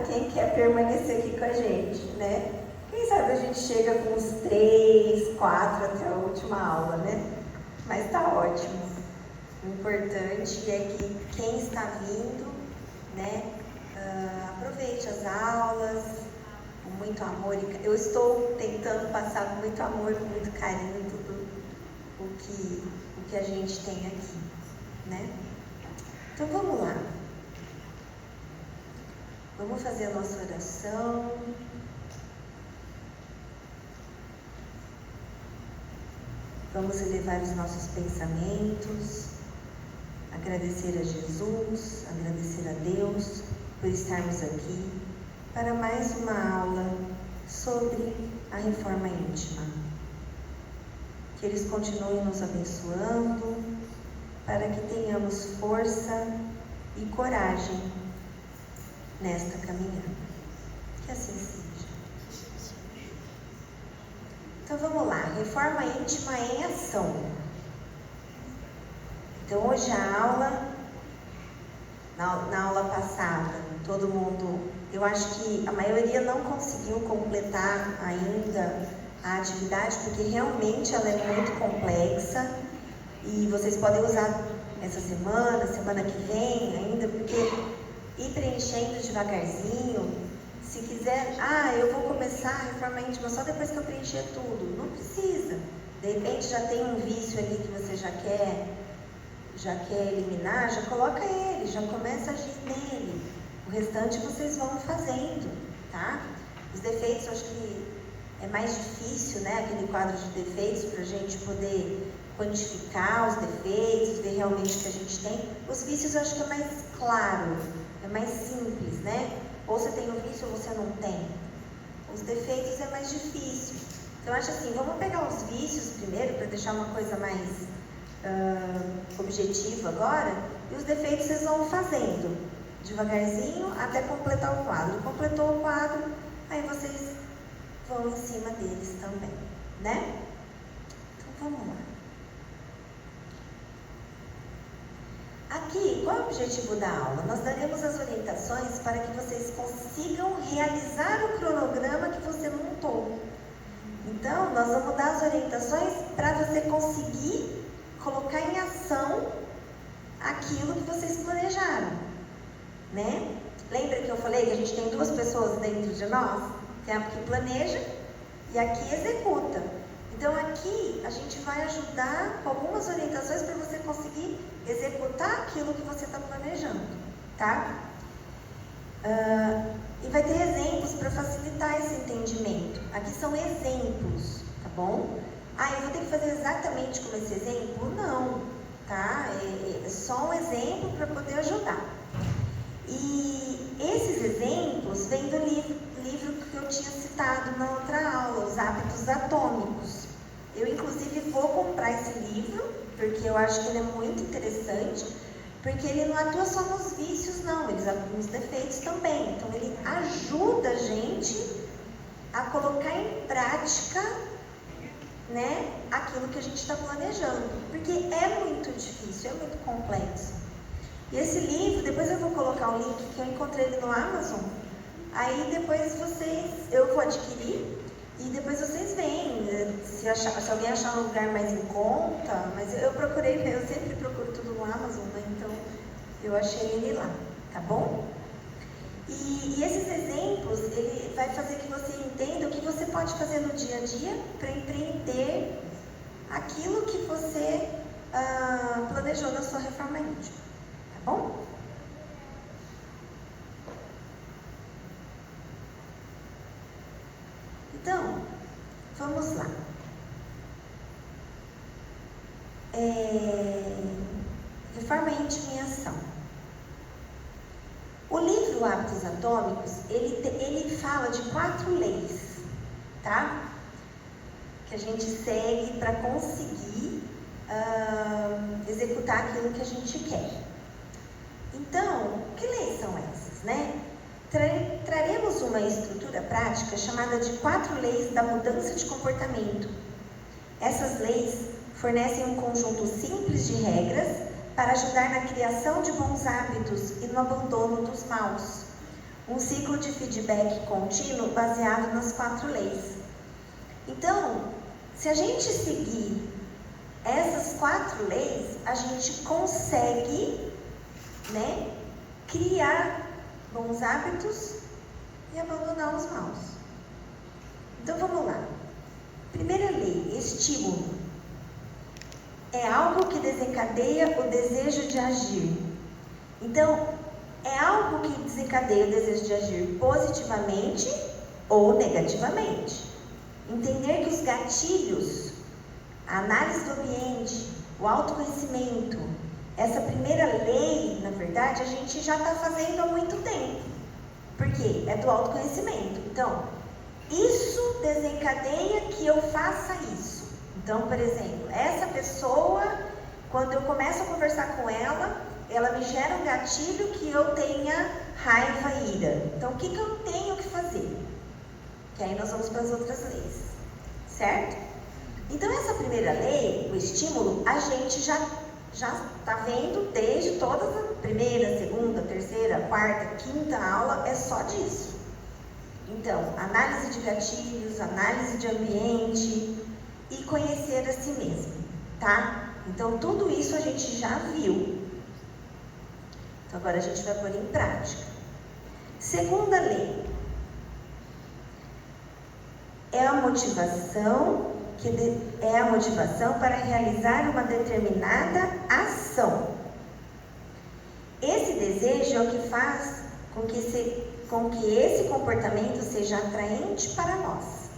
quem quer permanecer aqui com a gente, né? Quem sabe a gente chega com uns 3, 4 até a última aula, né? Mas tá ótimo. O importante é que quem está vindo, né, aproveite as aulas com muito amor. Eu estou tentando passar com muito amor, com muito carinho tudo o que a gente tem aqui, né? Então vamos lá. Vamos fazer a nossa oração. Vamos elevar os nossos pensamentos, agradecer a Jesus, agradecer a Deus por estarmos aqui para mais uma aula sobre a reforma íntima. Que eles continuem nos abençoando para que tenhamos força e coragem nesta caminhada. Que assim seja. Então vamos lá, reforma íntima em ação. Então hoje a aula, na aula passada, todo mundo, eu acho que a maioria não conseguiu completar ainda a atividade, porque realmente ela é muito complexa e vocês podem usar essa semana que vem ainda, porque ir preenchendo devagarzinho. Se quiser, eu vou começar a reforma íntima só depois que eu preencher tudo. Não precisa. De repente já tem um vício ali que você já quer eliminar, já coloca ele, já começa a agir nele. O restante vocês vão fazendo, tá? Os defeitos, eu acho que é mais difícil, né? Aquele quadro de defeitos para a gente poder quantificar os defeitos, ver realmente o que a gente tem. Os vícios eu acho que é mais claro, é mais simples, né? Ou você tem o vício ou você não tem. Os defeitos é mais difícil. Então eu acho assim, vamos pegar os vícios primeiro para deixar uma coisa mais objetiva agora, e os defeitos vocês vão fazendo devagarzinho até completar o quadro. Completou o quadro, aí vocês vão em cima deles também, né? Então vamos lá. Aqui, qual é o objetivo da aula? Nós daremos as orientações para que vocês consigam realizar o cronograma que você montou. Então, nós vamos dar as orientações para você conseguir colocar em ação aquilo que vocês planejaram, né? Lembra que eu falei que a gente tem 2 pessoas dentro de nós? Tem a que planeja e a que executa. Então aqui a gente vai ajudar com algumas orientações para você conseguir executar aquilo que você está planejando, tá? E vai ter exemplos para facilitar esse entendimento. Aqui são exemplos, tá bom? Eu vou ter que fazer exatamente como esse exemplo? Não, tá? É só um exemplo para poder ajudar. E esses exemplos vêm do livro que eu tinha citado na outra aula, Os Hábitos Atômicos. Eu, inclusive, vou comprar esse livro, porque eu acho que ele é muito interessante, porque ele não atua só nos vícios, não, ele atua nos defeitos também. Então, ele ajuda a gente a colocar em prática, né, aquilo que a gente está planejando, porque é muito difícil, é muito complexo. E esse livro, depois eu vou colocar o link que eu encontrei ele no Amazon, aí depois eu vou adquirir e depois vocês veem, se alguém achar um lugar mais em conta, mas eu sempre procuro tudo no Amazon, né, então eu achei ele lá, tá bom? E esses exemplos, ele vai fazer que você entenda o que você pode fazer no dia a dia para empreender aquilo que você planejou na sua reforma íntima, tá bom? Então, vamos lá. Reforma íntima em ação. O livro Hábitos Atômicos, ele fala de 4 leis, tá? Que a gente segue para conseguir executar aquilo que a gente quer. Então, que leis são essas, né? Traremos uma estrutura prática chamada de 4 leis da mudança de comportamento. Essas leis fornecem um conjunto simples de regras para ajudar na criação de bons hábitos e no abandono dos maus. Um ciclo de feedback contínuo baseado nas 4 leis. Então, se a gente seguir essas 4 leis, a gente consegue, né, criar bons hábitos e abandonar os maus. Então vamos lá. Primeira lei, estímulo. É algo que desencadeia o desejo de agir. Então, é algo que desencadeia o desejo de agir positivamente ou negativamente. Entender que os gatilhos, a análise do ambiente, o autoconhecimento, essa primeira lei, na verdade, a gente já está fazendo há muito tempo. Por quê? É do autoconhecimento. Então, isso desencadeia que eu faça isso. Então, por exemplo, essa pessoa, quando eu começo a conversar com ela me gera um gatilho que eu tenha raiva e ira. Então, o que eu tenho que fazer? Que aí nós vamos para as outras leis, certo? Então, essa primeira lei, o estímulo, a gente já está vendo desde todas as primeira, segunda, terceira, quarta, quinta aula, é só disso. Então, análise de gatilhos, análise de ambiente e conhecer a si mesmo, tá? Então, tudo isso a gente já viu. Então, agora a gente vai pôr em prática. Segunda lei. É a motivação para realizar uma determinada ação. Esse desejo é o que faz com que esse comportamento seja atraente para nós.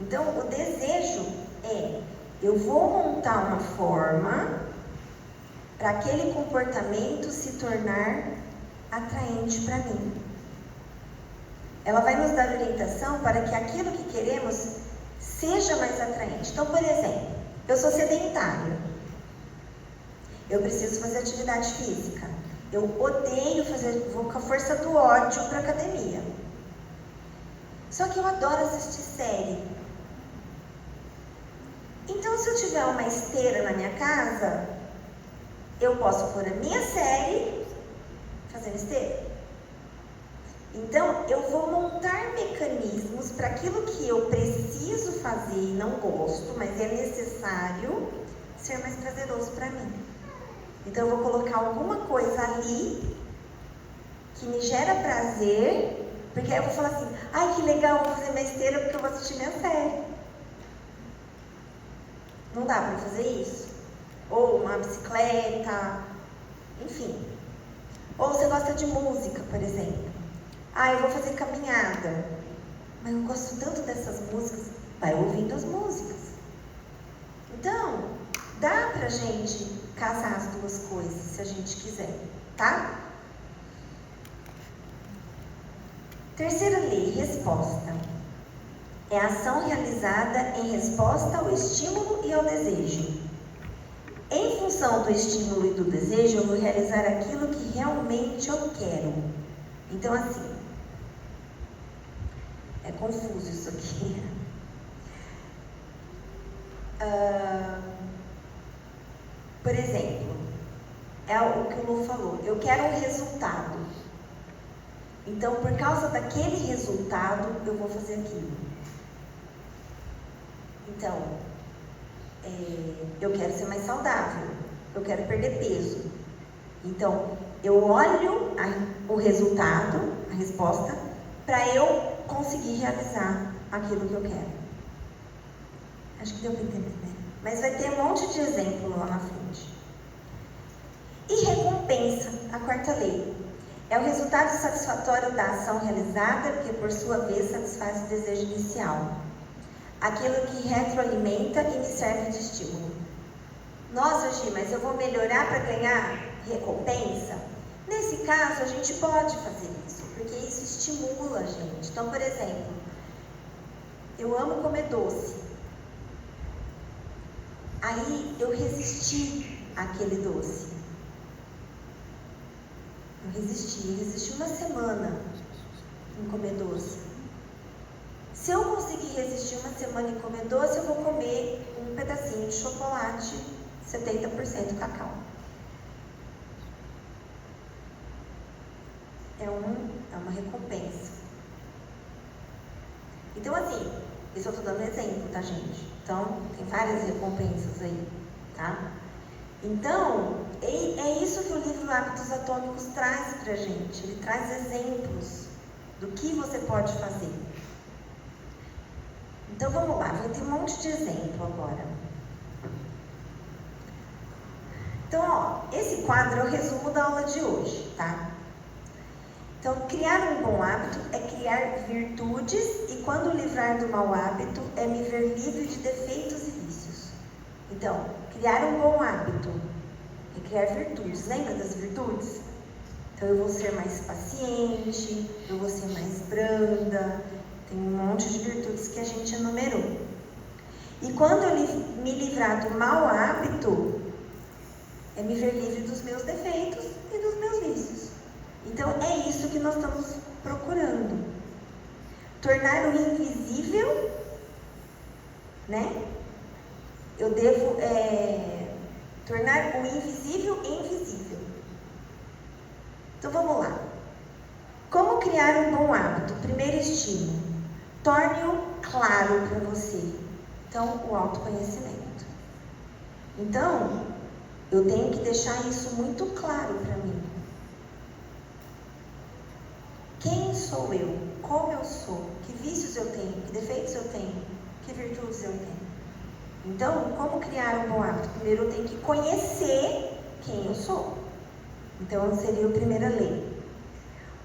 Então, o desejo é: eu vou montar uma forma para aquele comportamento se tornar atraente para mim. Ela vai nos dar orientação para que aquilo que queremos seja mais atraente. Então, por exemplo, eu sou sedentária. Eu preciso fazer atividade física. Eu odeio vou com a força do ódio para academia. Só que eu adoro assistir série. Então, se eu tiver uma esteira na minha casa, eu posso pôr a minha série fazendo esteira. Então, eu vou montar mecanismos para aquilo que eu preciso fazer e não gosto, mas é necessário ser mais prazeroso para mim. Então, eu vou colocar alguma coisa ali que me gera prazer, porque aí eu vou falar assim: ai, que legal, vou fazer minha esteira porque eu vou assistir minha série. Não dá para fazer isso? Ou uma bicicleta, enfim. Ou você gosta de música, por exemplo. Ah, eu vou fazer caminhada, mas eu gosto tanto dessas músicas. Vai ouvindo as músicas. Então, dá pra gente casar as duas coisas, se a gente quiser, tá? Terceira lei, resposta. É a ação realizada em resposta ao estímulo e ao desejo. Em função do estímulo e do desejo, eu vou realizar aquilo que realmente eu quero. Então, assim, é confuso isso aqui. Por exemplo, é o que o Lu falou: eu quero um resultado. Então, por causa daquele resultado, eu vou fazer aquilo. Então, eu quero ser mais saudável, eu quero perder peso. Então, eu olho o resultado, a resposta, para eu conseguir realizar aquilo que eu quero. Acho que deu para entender, né? Mas vai ter um monte de exemplo lá na frente. E recompensa, a quarta lei. É o resultado satisfatório da ação realizada, que por sua vez satisfaz o desejo inicial. Aquilo que retroalimenta e me serve de estímulo. Nossa, Gi, mas eu vou melhorar para ganhar recompensa? Nesse caso, a gente pode fazer isso, porque isso estimula a gente. Então, por exemplo, eu amo comer doce. Aí, eu resisti àquele doce. Eu resisti uma semana em comer doce. Se eu conseguir resistir uma semana em comer doce, eu vou comer um pedacinho de chocolate 70% cacau. É uma uma recompensa. Então, assim, isso eu estou dando exemplo, tá, gente? Então, tem várias recompensas aí, tá? Então, é isso que o livro Hábitos Atômicos traz pra gente. Ele traz exemplos do que você pode fazer. Então, vamos lá, vou ter um monte de exemplo agora. Então, ó, esse quadro é o resumo da aula de hoje, tá? Então, criar um bom hábito é criar virtudes e quando livrar do mau hábito é me ver livre de defeitos e vícios. Então, criar um bom hábito é criar virtudes. Lembra das virtudes? Então, eu vou ser mais paciente, eu vou ser mais branda, tem um monte de virtudes que a gente enumerou. E quando eu me livrar do mau hábito, é me ver livre dos meus defeitos e dos meus vícios. Então, é isso que nós estamos procurando. Tornar o invisível, né? Eu devo tornar o invisível invisível. Então, vamos lá. Como criar um bom hábito? Primeiro estímulo. Torne-o claro para você. Então, o autoconhecimento. Então, eu tenho que deixar isso muito claro para mim. Quem sou eu? Como eu sou? Que vícios eu tenho? Que defeitos eu tenho? Que virtudes eu tenho? Então, como criar um bom hábito? Primeiro eu tenho que conhecer quem eu sou. Então, seria a primeira lei.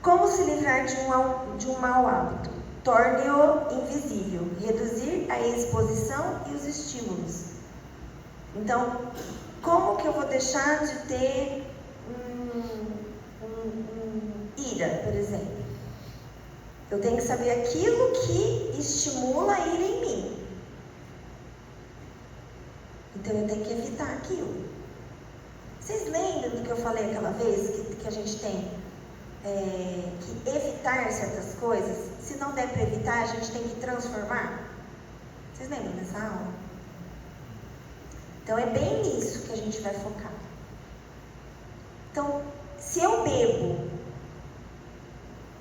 Como se livrar de um mau hábito? Torne-o invisível. Reduzir a exposição e os estímulos. Então, como que eu vou deixar de ter ira, por exemplo? Eu tenho que saber aquilo que estimula a ira em mim. Então, eu tenho que evitar aquilo. Vocês lembram do que eu falei aquela vez? Que a gente tem que evitar certas coisas? Se não der para evitar, a gente tem que transformar. Vocês lembram dessa aula? Então, é bem nisso que a gente vai focar. Então, se eu bebo,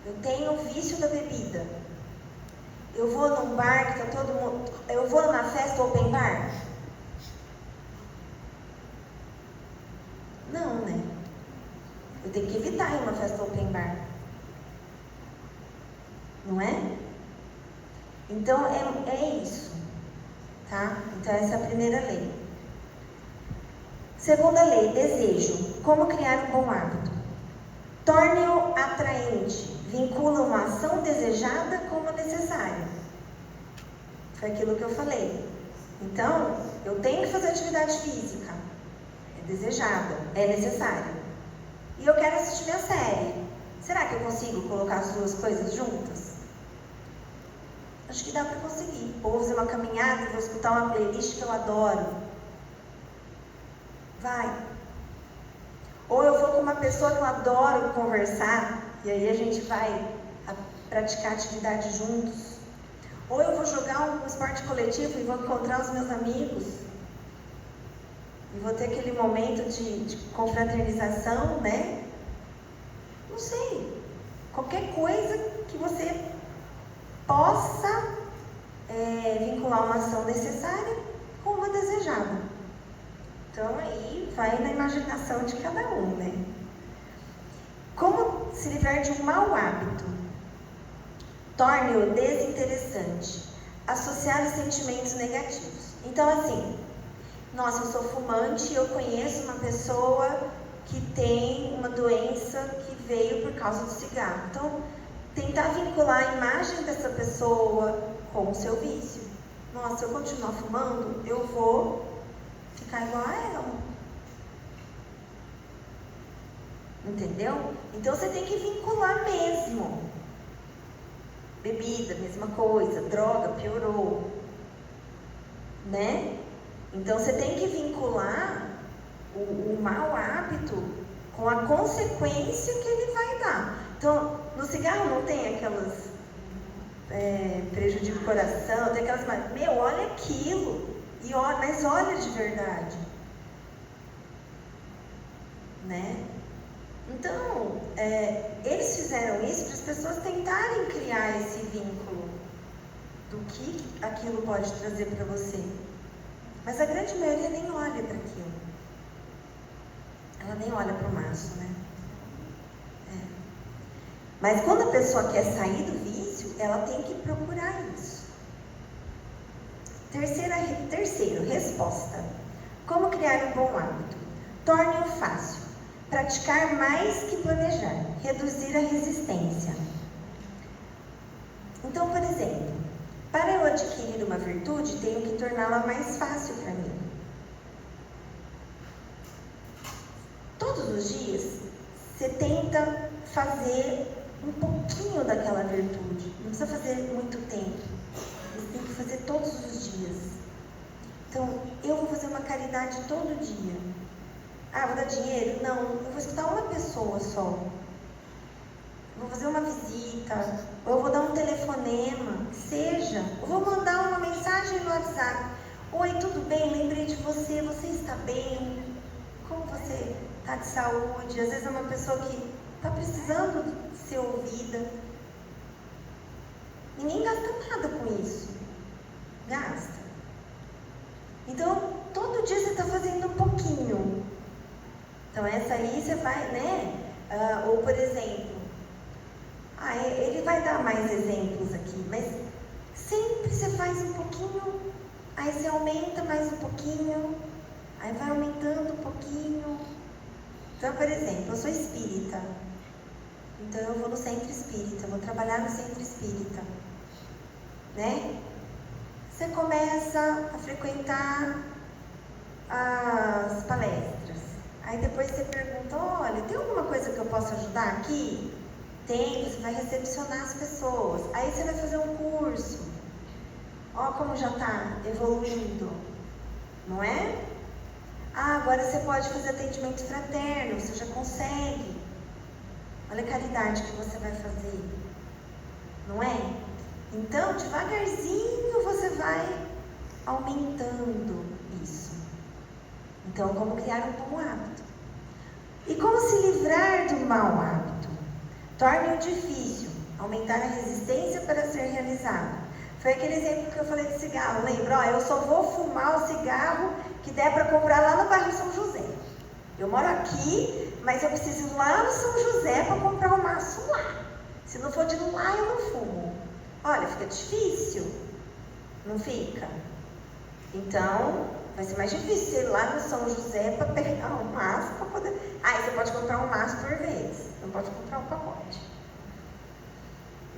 eu tenho o vício da bebida, eu vou num bar que tá todo mundo... Eu vou na festa open bar? Não, né? Eu tenho que evitar ir uma festa open bar. Não é? Então, é isso. Tá? Então, essa é a primeira lei. Segunda lei, desejo. Como criar um bom hábito? Torne-o atraente. Vincula uma ação desejada como necessária. Foi aquilo que eu falei. Então, eu tenho que fazer atividade física. É desejada, é necessária. E eu quero assistir minha série. Será que eu consigo colocar as duas coisas juntas? Acho que dá para conseguir. Ou vou fazer uma caminhada e vou escutar uma playlist que eu adoro. Vai. Ou eu vou com uma pessoa que eu adoro conversar, e aí a gente vai praticar atividade juntos. Ou eu vou jogar um esporte coletivo e vou encontrar os meus amigos. E vou ter aquele momento de confraternização, né? Não sei. Qualquer coisa que você possa vincular uma ação necessária com uma desejada. Então, aí vai na imaginação de cada um, né? Como se livrar de um mau hábito? Torne-o desinteressante. Associar os sentimentos negativos. Então, assim, nossa, eu sou fumante e eu conheço uma pessoa que tem uma doença que veio por causa do cigarro. Então, tentar vincular a imagem dessa pessoa com o seu vício. Nossa, se eu continuar fumando, eu vou ficar igual a ela. Entendeu? Então você tem que vincular mesmo. Bebida, mesma coisa. Droga, piorou. Né? Então você tem que vincular o mau hábito com a consequência que ele vai dar. Então, no cigarro não tem aquelas prejudica o coração, tem aquelas... Meu, olha aquilo. Mas olha de verdade. Né? Então, eles fizeram isso para as pessoas tentarem criar esse vínculo do que aquilo pode trazer para você. Mas a grande maioria nem olha para aquilo. Ela nem olha para o maço, né? Mas quando a pessoa quer sair do vício, ela tem que procurar isso. Terceiro, resposta. Como criar um bom hábito? Torne-o fácil. Praticar mais que planejar. Reduzir a resistência. Então, por exemplo, para eu adquirir uma virtude, tenho que torná-la mais fácil para mim. Todos os dias, você tenta fazer um pouquinho daquela virtude. Não precisa fazer muito tempo. Você tem que fazer todos os dias. Então, eu vou fazer uma caridade todo dia. Ah, vou dar dinheiro? Não, eu vou escutar uma pessoa só. Vou fazer uma visita, ou eu vou dar um telefonema, que seja. Eu vou mandar uma mensagem no WhatsApp. Oi, tudo bem? Lembrei de você, você está bem? Como você está de saúde? Às vezes é uma pessoa que está precisando ser ouvida. Ninguém gasta nada com isso. Gasta. Então, todo dia você está fazendo um pouquinho. Então, essa aí você vai, né? Ou, por exemplo, ele vai dar mais exemplos aqui, mas sempre você faz um pouquinho, aí você aumenta mais um pouquinho, aí vai aumentando um pouquinho. Então, por exemplo, eu sou espírita. Então eu vou no centro espírita, eu vou trabalhar no centro espírita, né? Você começa a frequentar as palestras, aí depois você pergunta, olha, tem alguma coisa que eu possa ajudar aqui? Tem, você vai recepcionar as pessoas, aí você vai fazer um curso, ó como já está evoluindo, não é? Agora você pode fazer atendimento fraterno, você já consegue. Olha a caridade que você vai fazer, não é? Então, devagarzinho você vai aumentando isso. Então, como criar um bom hábito? E como se livrar do mau hábito? Torne-o difícil, aumentar a resistência para ser realizado. Foi aquele exemplo que eu falei de cigarro, lembra? Eu só vou fumar o cigarro que der para comprar lá no bairro São José. Eu moro aqui, mas eu preciso ir lá no São José para comprar um maço lá. Se não for de lá, eu não fumo. Olha, fica difícil. Não fica? Então, vai ser mais difícil ir lá no São José para pegar um maço para poder... Aí você pode comprar um maço por vez. Não pode comprar um pacote.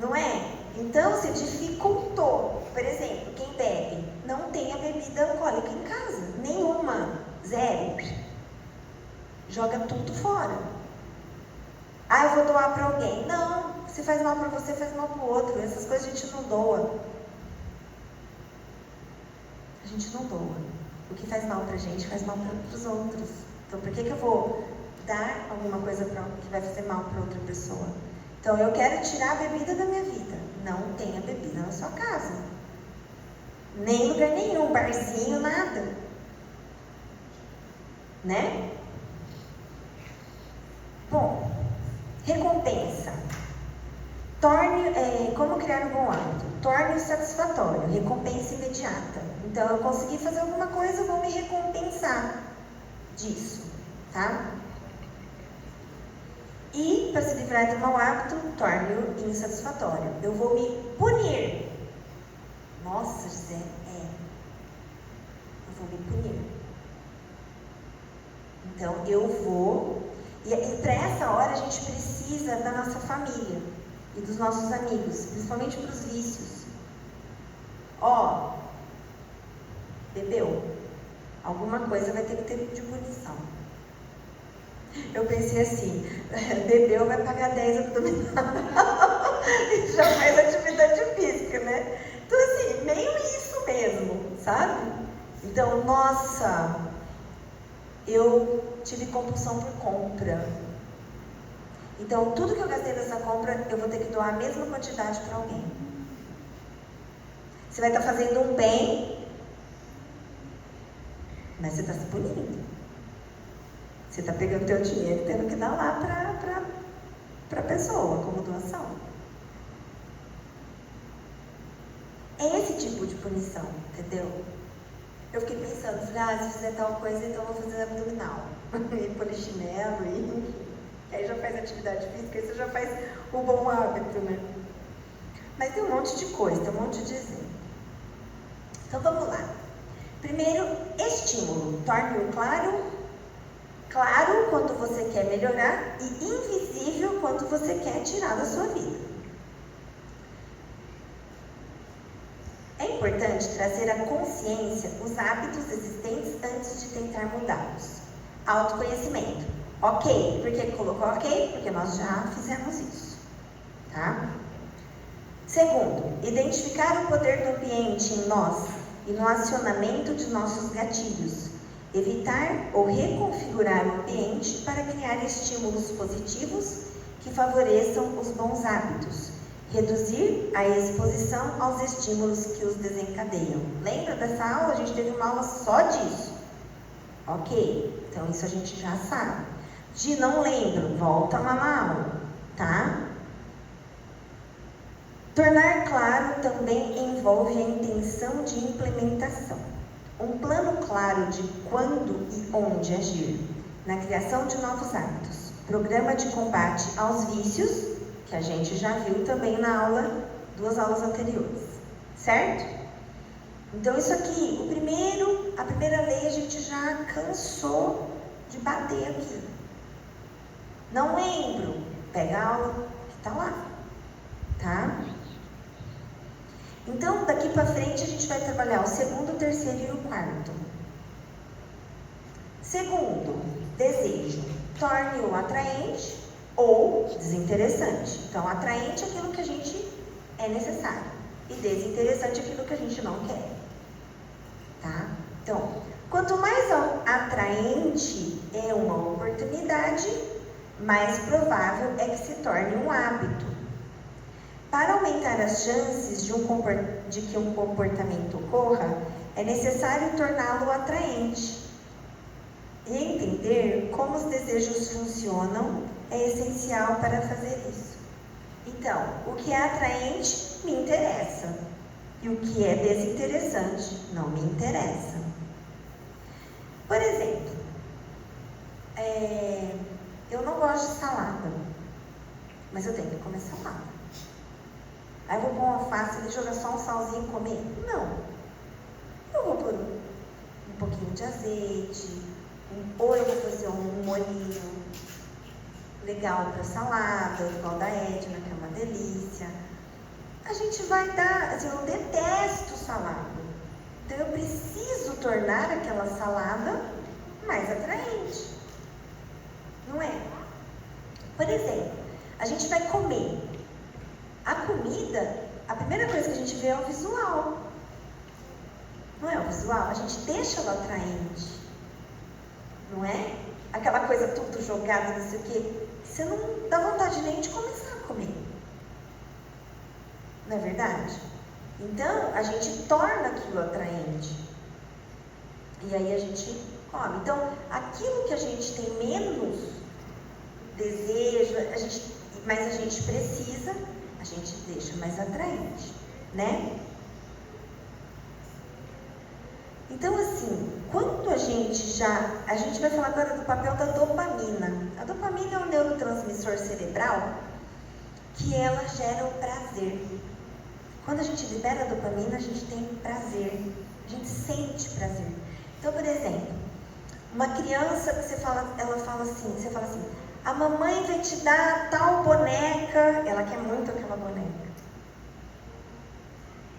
Não é? Então, se dificultou. Por exemplo, quem bebe, não tenha bebida alcoólica em casa. Nenhuma. Zero. Joga tudo fora. Eu vou doar para alguém. Não. Se faz mal para você, faz mal para o outro. Essas coisas a gente não doa. A gente não doa. O que faz mal para a gente, faz mal para os outros. Então, por que eu vou dar alguma coisa que vai fazer mal para outra pessoa? Então, eu quero tirar a bebida da minha vida. Não tenha bebida na sua casa. Nem em lugar nenhum, barzinho, nada. Né? Bom, recompensa. Como criar um bom hábito? Torne-o satisfatório, recompensa imediata. Então, eu consegui fazer alguma coisa, eu vou me recompensar disso, tá? E, para se livrar do mau hábito, torne-o insatisfatório. Eu vou me punir. Nossa, José, eu vou me punir. Então, eu vou... E para essa hora, a gente precisa da nossa família e dos nossos amigos, principalmente para os vícios. Bebeu. Alguma coisa vai ter que ter de punição. Eu pensei assim, bebeu, vai pagar 10 abdominal. E já faz atividade física, né? Então, assim, meio isso mesmo, sabe? Então, nossa, eu tive compulsão por compra. Então, tudo que eu gastei nessa compra, eu vou ter que doar a mesma quantidade para alguém. Você vai estar fazendo um bem, mas você está se punindo. Você está pegando teu dinheiro e tendo que dar lá para a pessoa, como doação. É esse tipo de punição, entendeu? Eu fiquei pensando, falei, se fizer tal coisa, então eu vou fazer abdominal. E polichinelo, e aí já faz atividade física, aí você já faz o bom hábito, né? Mas tem um monte de coisa, tem um monte de exemplo. Então vamos lá. Primeiro, estímulo. Torne-o claro quanto você quer melhorar e invisível quanto você quer tirar da sua vida. É importante trazer à consciência os hábitos existentes antes de tentar mudá-los. Autoconhecimento. Ok. Por que colocou ok? Porque nós já fizemos isso. Tá? Segundo, identificar o poder do ambiente em nós e no acionamento de nossos gatilhos. Evitar ou reconfigurar o ambiente para criar estímulos positivos que favoreçam os bons hábitos. Reduzir a exposição aos estímulos que os desencadeiam. Lembra dessa aula? A gente teve uma aula só disso. Ok, então isso a gente já sabe. De não lembro, volta lá na aula, tá? Tornar claro também envolve a intenção de implementação. Um plano claro de quando e onde agir na criação de novos hábitos. Programa de combate aos vícios, que a gente já viu também na aula, 2 aulas anteriores, certo? Então isso aqui, a primeira lei a gente já cansou de bater aqui. Não lembro, pega a aula que tá lá, tá? Então daqui para frente a gente vai trabalhar o segundo, o terceiro e o quarto. Segundo, desejo. Torne-o atraente ou desinteressante. Então, atraente é aquilo que a gente é necessário e desinteressante é aquilo que a gente não quer. Tá? Então, quanto mais atraente é uma oportunidade, mais provável é que se torne um hábito. Para aumentar as chances de que um comportamento ocorra, é necessário torná-lo atraente. E entender como os desejos funcionam é essencial para fazer isso. Então, o que é atraente me interessa e o que é desinteressante não me interessa. Por exemplo, eu não gosto de salada, mas eu tenho que comer salada. Aí eu vou pôr uma alface e jogar só um salzinho e comer? Não. Eu vou pôr um pouquinho de azeite, ou eu vou fazer um molhinho legal para salada, igual da Edna, que é uma delícia. A gente vai dar, assim, eu detesto salada. Então eu preciso tornar aquela salada mais atraente. Não é? Por exemplo, a gente vai comer. A comida, a primeira coisa que a gente vê é o visual. Não é o visual? A gente deixa ela atraente. Não é? Aquela coisa tudo jogada, não sei o quê. Você não dá vontade nem de começar a comer. Não é verdade? Então, a gente torna aquilo atraente. E aí a gente come. Então, aquilo que a gente tem menos desejo, mas a gente precisa, a gente deixa mais atraente, né? Então, assim, quando a gente vai falar agora do papel da dopamina. A dopamina é um neurotransmissor cerebral que ela gera o prazer. Quando a gente libera a dopamina, a gente tem prazer, a gente sente prazer. Então, por exemplo, uma criança que você fala assim, a mamãe vai te dar tal boneca, ela quer muito aquela boneca.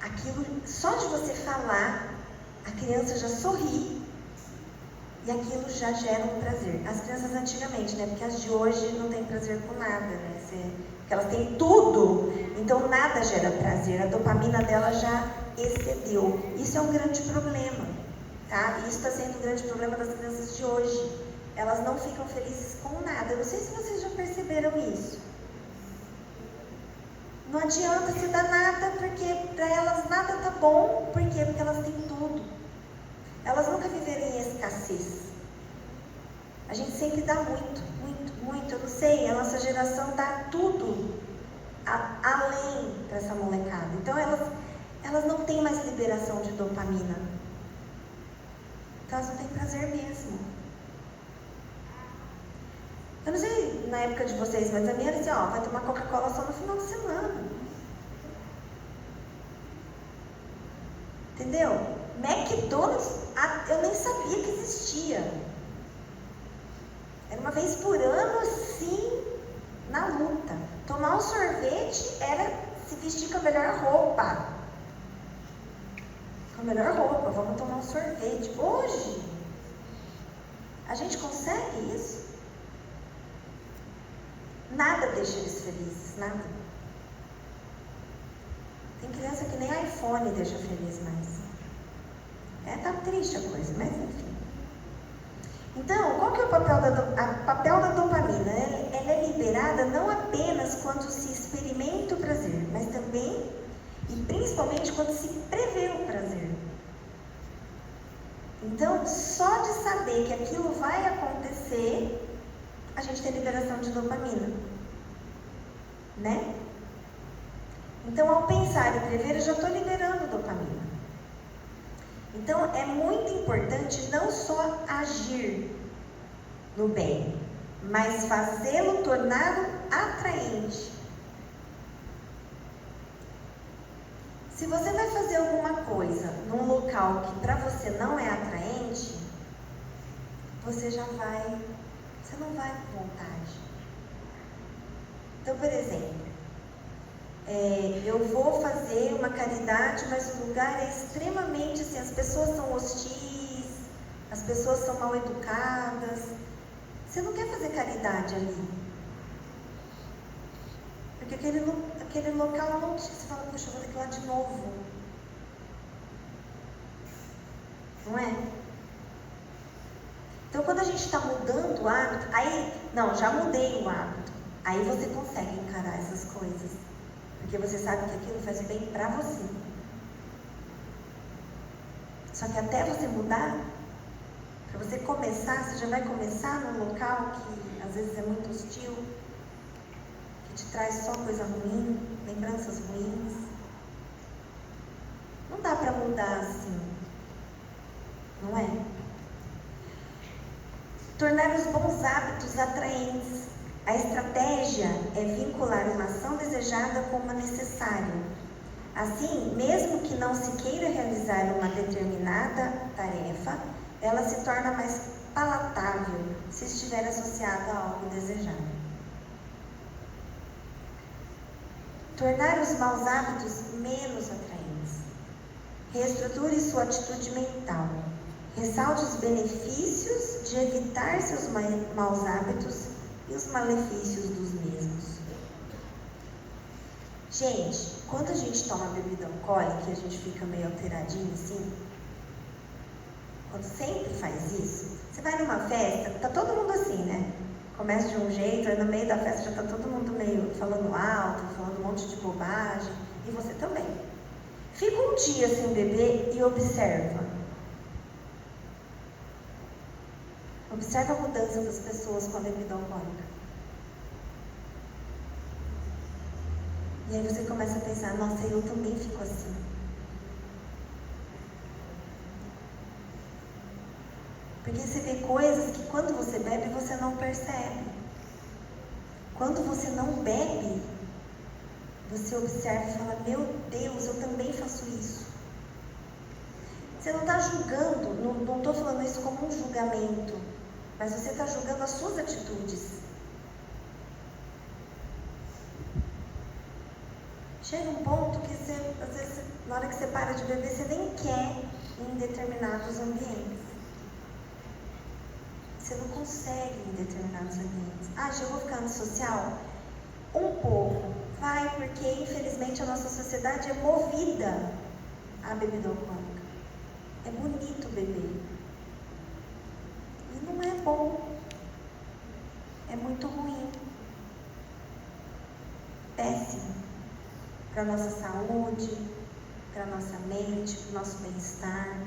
Aquilo, só de você falar, a criança já sorri e aquilo já gera um prazer. As crianças antigamente, né? Porque as de hoje não tem prazer com nada, né? Porque elas têm tudo, então nada gera prazer. A dopamina dela já excedeu. Isso é um grande problema, tá? E isso está sendo um grande problema das crianças de hoje. Elas não ficam felizes com nada. Eu não sei se vocês já perceberam isso. Não adianta se dar nada, porque para elas nada tá bom. Por quê? Porque elas têm tudo. Elas nunca viveram em escassez. A gente sempre dá muito, muito, muito. Eu não sei sei, a nossa geração dá tudo além dessa molecada. Então elas não têm mais liberação de dopamina. Então elas não têm prazer mesmo. Eu não sei na época de vocês, mas a minha era assim, ó, vai tomar Coca-Cola só no final de semana. Entendeu? McDonald's, eu nem sabia que existia. Era uma vez por ano, assim, na luta. Tomar um sorvete era se vestir com a melhor roupa. Com a melhor roupa, vamos tomar um sorvete. Hoje, a gente consegue isso? Nada deixa eles felizes, nada. Tem criança que nem iPhone deixa feliz mais. Tá triste a coisa, mas enfim. Então, qual que é o papel da dopamina? Ela é liberada não apenas quando se experimenta o prazer, mas também e principalmente quando se prevê o prazer. Então, só de saber que aquilo vai acontecer, a gente tem liberação de dopamina, né? Então, ao pensar e prever, eu já estou liberando dopamina. Então, é muito importante não só agir no bem, mas fazê-lo, torná-lo atraente. Se você vai fazer alguma coisa num local que para você não é atraente, você não vai com vontade. Então, por exemplo, eu vou fazer uma caridade, mas o lugar é extremamente assim, as pessoas são hostis, as pessoas são mal educadas. Você não quer fazer caridade ali. Porque aquele local não te fala, puxa, eu vou ter que ir lá de novo. Não é? Então, quando a gente está mudando o hábito, já mudei o hábito. Aí você consegue encarar essas coisas. Porque você sabe que aquilo faz bem para você. Só que até você mudar, para você começar, você já vai começar num local que às vezes é muito hostil, que te traz só coisa ruim, lembranças ruins. Não dá para mudar assim, não é? Tornar os bons hábitos atraentes. A estratégia é vincular uma ação desejada com uma necessária. Assim, mesmo que não se queira realizar uma determinada tarefa, ela se torna mais palatável se estiver associada a algo desejado. Tornar os maus hábitos menos atraentes. Reestruture sua atitude mental. Ressalte os benefícios de evitar seus maus hábitos e os malefícios dos mesmos. Gente, quando a gente toma bebida alcoólica, a gente fica meio alteradinho assim. Quando sempre faz isso, você vai numa festa, tá todo mundo assim, né? Começa de um jeito, aí no meio da festa já tá todo mundo meio falando alto, falando um monte de bobagem, e você também. Fica um dia sem beber e observa. Observa a mudança das pessoas com a bebida alcoólica. E aí você começa a pensar, nossa, eu também fico assim. Porque você vê coisas que quando você bebe, você não percebe. Quando você não bebe, você observa e fala, meu Deus, eu também faço isso. Você não está julgando, não estou falando isso como um julgamento, mas você está julgando as suas atitudes. Chega um ponto que você, às vezes, na hora que você para de beber, você nem quer ir em determinados ambientes. Você não consegue ir em determinados ambientes. Já vou ficar antissocial? Um pouco. Vai, porque infelizmente a nossa sociedade é movida à bebida alcoólica. É bonito beber. E não é bom. É muito ruim. Péssimo. Para a nossa saúde, para a nossa mente, para o nosso bem-estar.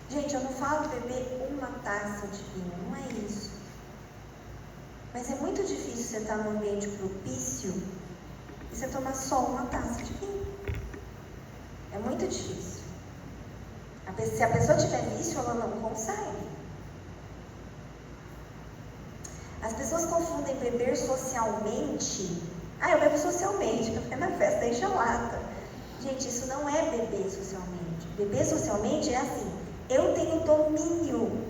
Gente, eu não falo beber uma taça de vinho, não é isso. Mas é muito difícil você estar num ambiente propício e você tomar só uma taça de vinho. É muito difícil. Se a pessoa tiver vício, ela não consegue. As pessoas confundem beber socialmente. Eu bebo socialmente, porque na festa enche a lata. Gente, isso não é beber socialmente. Beber socialmente é assim: eu tenho domínio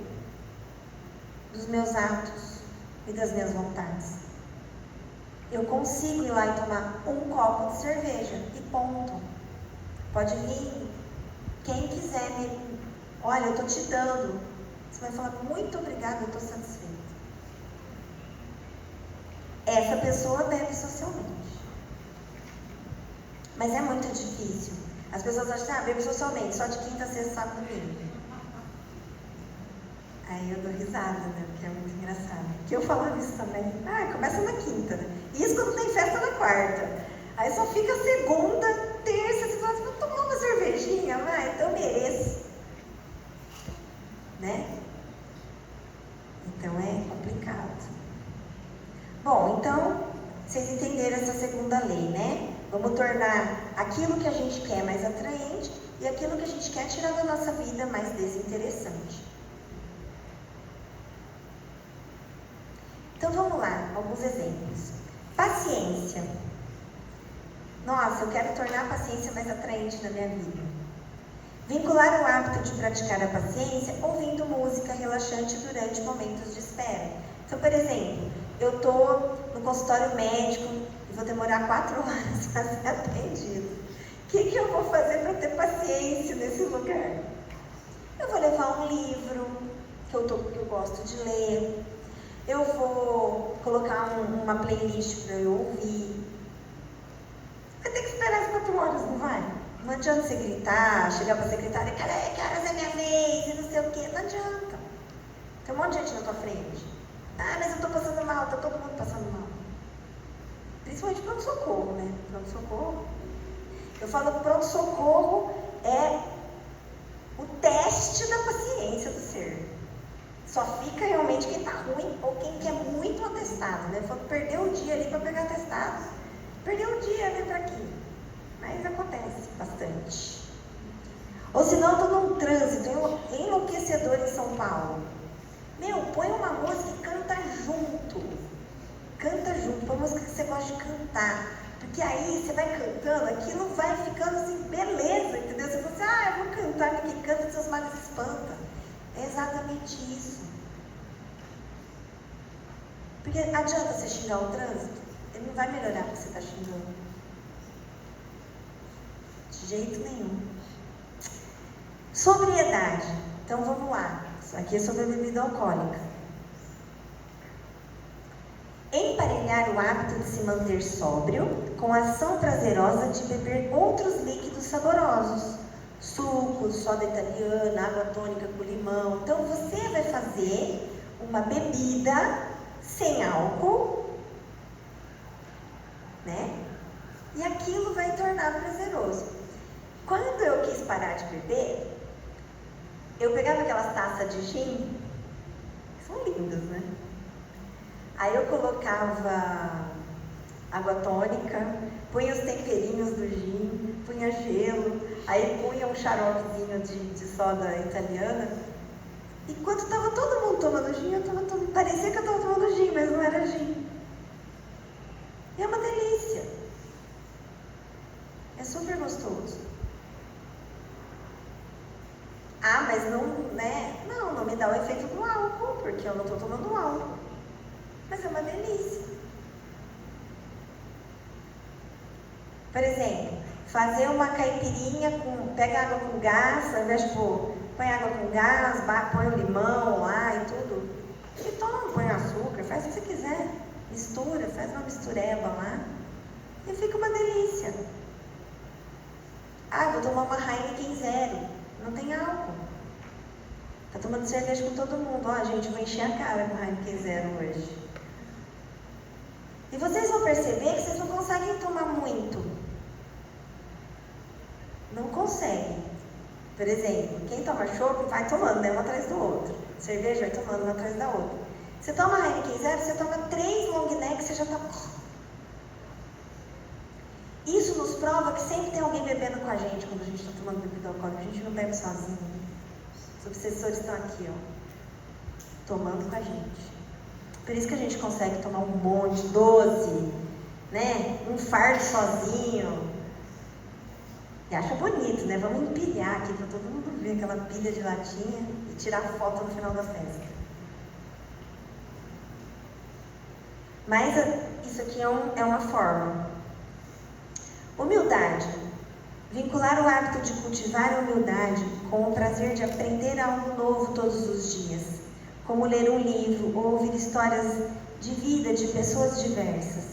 dos meus atos e das minhas vontades. Eu consigo ir lá e tomar um copo de cerveja e ponto. Pode vir quem quiser me... Olha, eu estou te dando. Você vai falar, muito obrigada, eu estou satisfeita. Essa pessoa bebe socialmente. Mas é muito difícil. As pessoas acham, bebe socialmente, só de quinta, sexta, sábado, domingo. Aí eu dou risada, né? Porque é muito engraçado. Que eu falava isso também. Começa na quinta, né? Isso quando tem festa na quarta. Aí só fica segunda, terça, você fala, vou tomar uma cervejinha, vai, então eu mereço. Né? Então é complicado. Bom, então, vocês entenderam essa segunda lei, né? Vamos tornar aquilo que a gente quer mais atraente e aquilo que a gente quer tirar da nossa vida mais desinteressante. Então vamos lá, alguns exemplos. Paciência. Nossa, eu quero tornar a paciência mais atraente na minha vida. Vincular o hábito de praticar a paciência ouvindo música relaxante durante momentos de espera. Então, por exemplo, eu estou no consultório médico e vou demorar 4 horas para ser atendido. O que eu vou fazer para ter paciência nesse lugar? Eu vou levar um livro que eu gosto de ler. Eu vou colocar uma playlist para eu ouvir. Vai ter que esperar as 4 horas, não vai? Não adianta você gritar, chegar para a secretária, que horas é minha vez, e não sei o quê. Não adianta. Tem um monte de gente na tua frente. Mas eu estou passando mal, está todo mundo passando mal. Principalmente pronto-socorro, né? Pronto-socorro. Eu falo pronto-socorro é o teste da paciência do ser. Só fica realmente quem está ruim ou quem quer muito atestado, né? Falo, perdeu o dia ali para pegar atestado. Perdeu o dia, né, para quê? Mas acontece bastante. Ou senão eu estou num trânsito enlouquecedor em São Paulo. Põe uma música e canta junto. Canta junto, põe uma música que você gosta de cantar. Porque aí você vai cantando, aquilo vai ficando assim, beleza, entendeu? Você fala assim, eu vou cantar, porque canta, seus males espanta. É exatamente isso. Porque adianta você xingar o trânsito? Ele não vai melhorar porque você está xingando. De jeito nenhum. Sobriedade. Então vamos lá. Isso aqui é sobre a bebida alcoólica. Emparelhar o hábito de se manter sóbrio com a ação prazerosa de beber outros líquidos saborosos. Sucos, soda italiana, água tônica com limão. Então você vai fazer uma bebida sem álcool, né? E aquilo vai tornar prazeroso. Quando eu quis parar de beber, eu pegava aquelas taças de gin, que são lindas, né? Aí eu colocava água tônica, punha os temperinhos do gin, punha gelo, aí punha um xaropezinho de soda italiana. E quando estava todo mundo tomando gin, parecia que eu estava tomando gin, mas não era gin. E é uma delícia. É super gostoso. Mas não, né? Não me dá o efeito do álcool, porque eu não estou tomando álcool. Mas é uma delícia. Por exemplo, fazer uma caipirinha pega água com gás, ao invés de põe água com gás, põe o limão lá e tudo. E toma, põe açúcar, faz o que você quiser. Mistura, faz uma mistureba lá. E fica uma delícia. Vou tomar uma Heineken 0. Não tem álcool. Tá tomando cerveja com todo mundo. Gente, eu vou encher a cara com Heineken 0 hoje. E vocês vão perceber que vocês não conseguem tomar muito. Não conseguem. Por exemplo, quem toma chopp vai tomando, né, um atrás do outro. Cerveja vai tomando uma atrás da outra. Você toma Heineken Zero, você toma 3 long neck, você já está... Isso nos prova que sempre tem alguém bebendo com a gente quando a gente está tomando bebida alcoólica. A gente não bebe sozinho. Os obsessores estão aqui, tomando com a gente. Por isso que a gente consegue tomar um monte, 12, né? Um fardo sozinho. E acha bonito, né? Vamos empilhar aqui para todo mundo ver aquela pilha de latinha e tirar foto no final da festa. Mas isso aqui é uma forma. Humildade. Vincular o hábito de cultivar a humildade com o prazer de aprender algo novo todos os dias, como ler um livro ou ouvir histórias de vida de pessoas diversas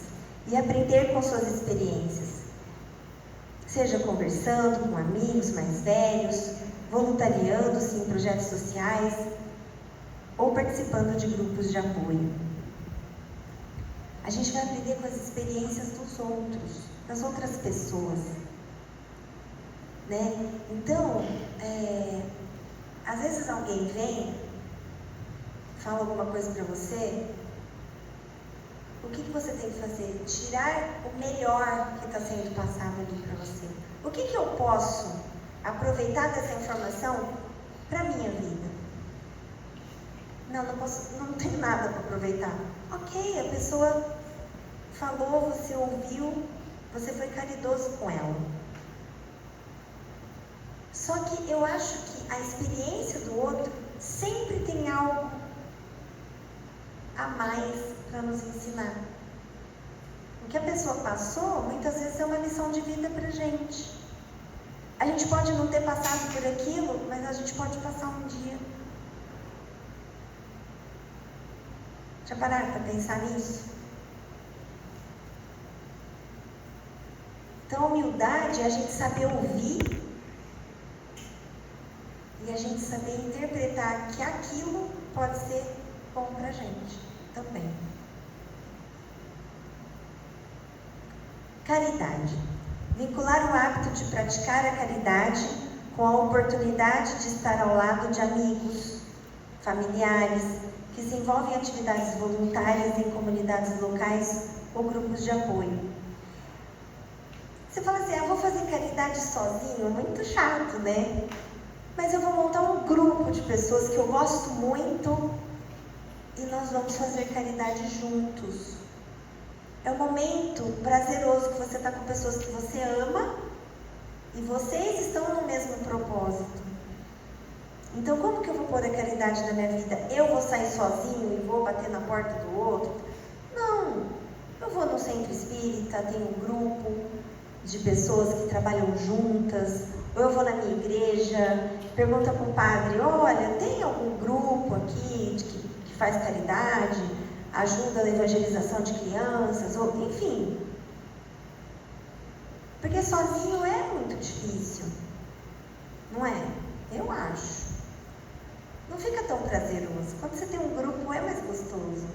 e aprender com suas experiências. Seja conversando com amigos mais velhos, voluntariando-se em projetos sociais ou participando de grupos de apoio. A gente vai aprender com as experiências dos outros, das outras pessoas, né? Então, às vezes alguém vem, fala alguma coisa para você, o que você tem que fazer? Tirar o melhor que está sendo passado ali para você. O que eu posso aproveitar dessa informação para a minha vida? Não posso, não tenho nada para aproveitar. Ok, a pessoa falou, você ouviu, você foi caridoso com ela. Só que eu acho que a experiência do outro sempre tem algo a mais para nos ensinar. O que a pessoa passou, muitas vezes é uma lição de vida para a gente. A gente pode não ter passado por aquilo, mas a gente pode passar um dia. Já pararam para pensar nisso? Então, a humildade é a gente saber ouvir e a gente saber interpretar que aquilo pode ser bom para a gente também. Caridade. Vincular o hábito de praticar a caridade com a oportunidade de estar ao lado de amigos, familiares, que se envolvem em atividades voluntárias em comunidades locais ou grupos de apoio. Você fala assim, eu vou fazer caridade sozinho, muito chato, né? Mas eu vou montar um grupo de pessoas que eu gosto muito e nós vamos fazer caridade juntos. É um momento prazeroso que você está com pessoas que você ama e vocês estão no mesmo propósito. Então, como que eu vou pôr a caridade na minha vida? Eu vou sair sozinho e vou bater na porta do outro? Não. Eu vou no centro espírita, tem um grupo de pessoas que trabalham juntas, ou eu vou na minha igreja, pergunta para o padre, olha, tem algum grupo aqui que faz caridade, ajuda na evangelização de crianças, ou enfim. Porque sozinho é muito difícil, não é? Eu acho. Não fica tão prazeroso. Quando você tem um grupo, é mais gostoso.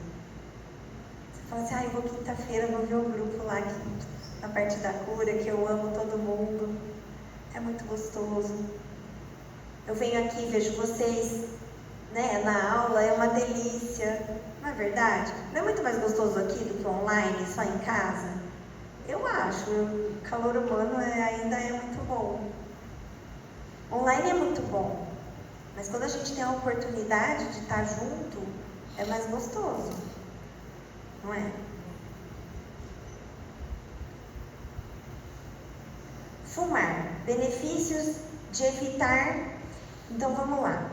Você fala assim, eu vou quinta-feira, vou ver um grupo lá na parte da cura, que eu amo todo mundo. É muito gostoso. Eu venho aqui, vejo vocês, né, na aula, é uma delícia. Não é verdade? Não é muito mais gostoso aqui do que online, só em casa? Eu acho. O calor humano ainda é muito bom. Online é muito bom. Mas quando a gente tem a oportunidade de estar junto, é mais gostoso. Não é? Fumar. Benefícios de evitar. Então vamos lá.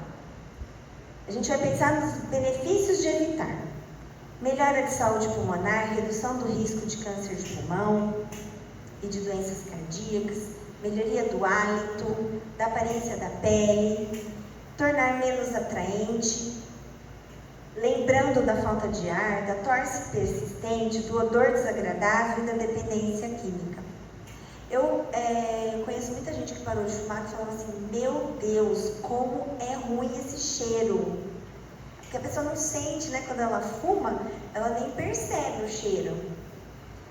A gente vai pensar nos benefícios de evitar. Melhora de saúde pulmonar, redução do risco de câncer de pulmão e de doenças cardíacas, melhoria do hálito, da aparência da pele, tornar menos atraente, lembrando da falta de ar, da tosse persistente, do odor desagradável e da dependência química. Eu conheço muita gente que parou de fumar e falava assim, meu Deus, como é ruim esse cheiro. Porque a pessoa não sente, né? Quando ela fuma, ela nem percebe o cheiro.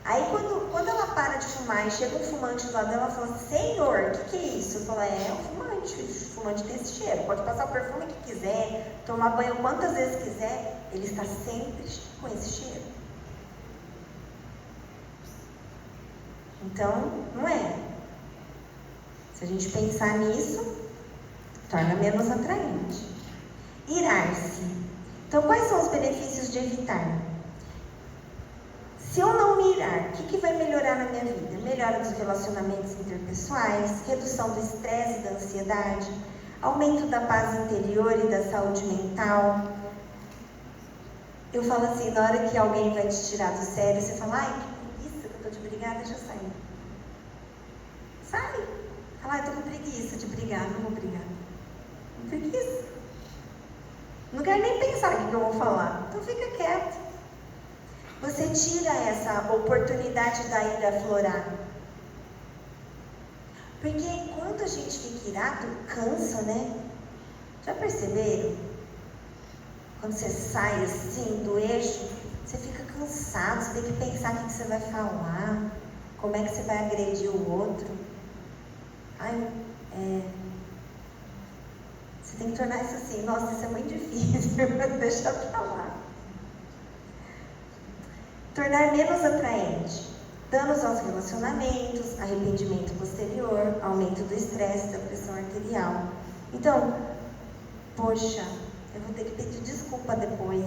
Aí quando ela para de fumar e chega um fumante do lado dela e fala, Senhor, o que é isso? Eu falo, é um fumante, o fumante tem esse cheiro, pode passar o perfume que quiser, tomar banho quantas vezes quiser, ele está sempre com esse cheiro. Então, não é. Se a gente pensar nisso, torna menos atraente. Irar-se. Então, quais são os benefícios de evitar? Se eu não me irar, o que vai melhorar na minha vida? Melhora dos relacionamentos interpessoais, redução do estresse e da ansiedade, aumento da paz interior e da saúde mental. Eu falo assim, na hora que alguém vai te tirar do sério, você fala, ai, que preguiça, que eu tô de brigada, já sai. Sai. Fala, ai, tô com preguiça de brigar, não vou brigar. Preguiça. Não quero nem pensar o que eu vou falar. Então fica quieto. Você tira essa oportunidade da ira aflorar. Porque quando a gente fica irado, cansa, né? Já perceberam? Quando você sai assim do eixo, você fica cansado, você tem que pensar o que você vai falar, como é que você vai agredir o outro. Você tem que tornar isso assim, nossa, isso é muito difícil, deixa pra lá. Tornar menos atraente, danos aos relacionamentos, arrependimento posterior, aumento do estresse, da pressão arterial. Então, poxa, eu vou ter que pedir desculpa depois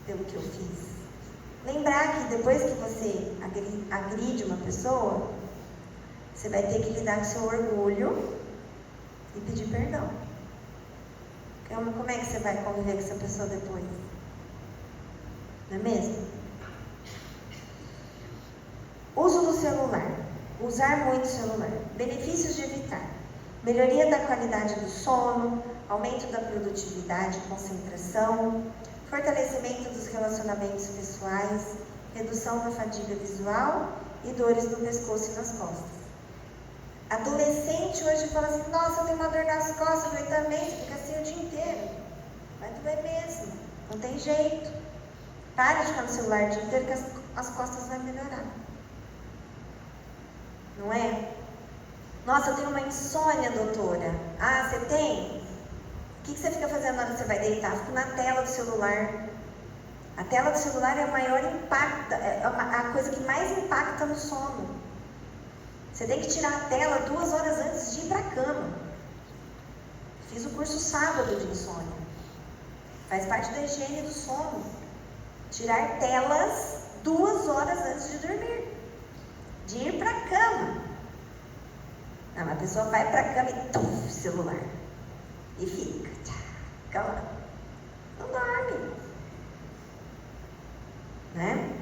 pelo que eu fiz. Lembrar que depois que você agride uma pessoa, você vai ter que lidar com seu orgulho e pedir perdão. Como é que você vai conviver com essa pessoa depois? Não é mesmo? Uso do celular. Usar muito o celular. Benefícios de evitar. Melhoria da qualidade do sono, aumento da produtividade, concentração, fortalecimento dos relacionamentos pessoais, redução da fadiga visual e dores no pescoço e nas costas. Adolescente hoje fala assim, nossa, eu tenho uma dor nas costas, eu falei, também, fica assim o dia inteiro. Vai doer mesmo, não tem jeito. Para de ficar no celular o dia inteiro que as costas vão melhorar. Não é? Nossa, eu tenho uma insônia, doutora. Ah, você tem? O que você fica fazendo na hora que você vai deitar? Fico na tela do celular. A tela do celular é o maior impacto, é a coisa que mais impacta no sono. Você tem que tirar a tela 2 horas antes de ir para a cama. Fiz o curso sábado de insônia. Faz parte da higiene do sono. Tirar telas 2 horas antes de dormir. De ir para a cama. Não, a pessoa vai para a cama e celular. E fica lá. Não dorme. Né?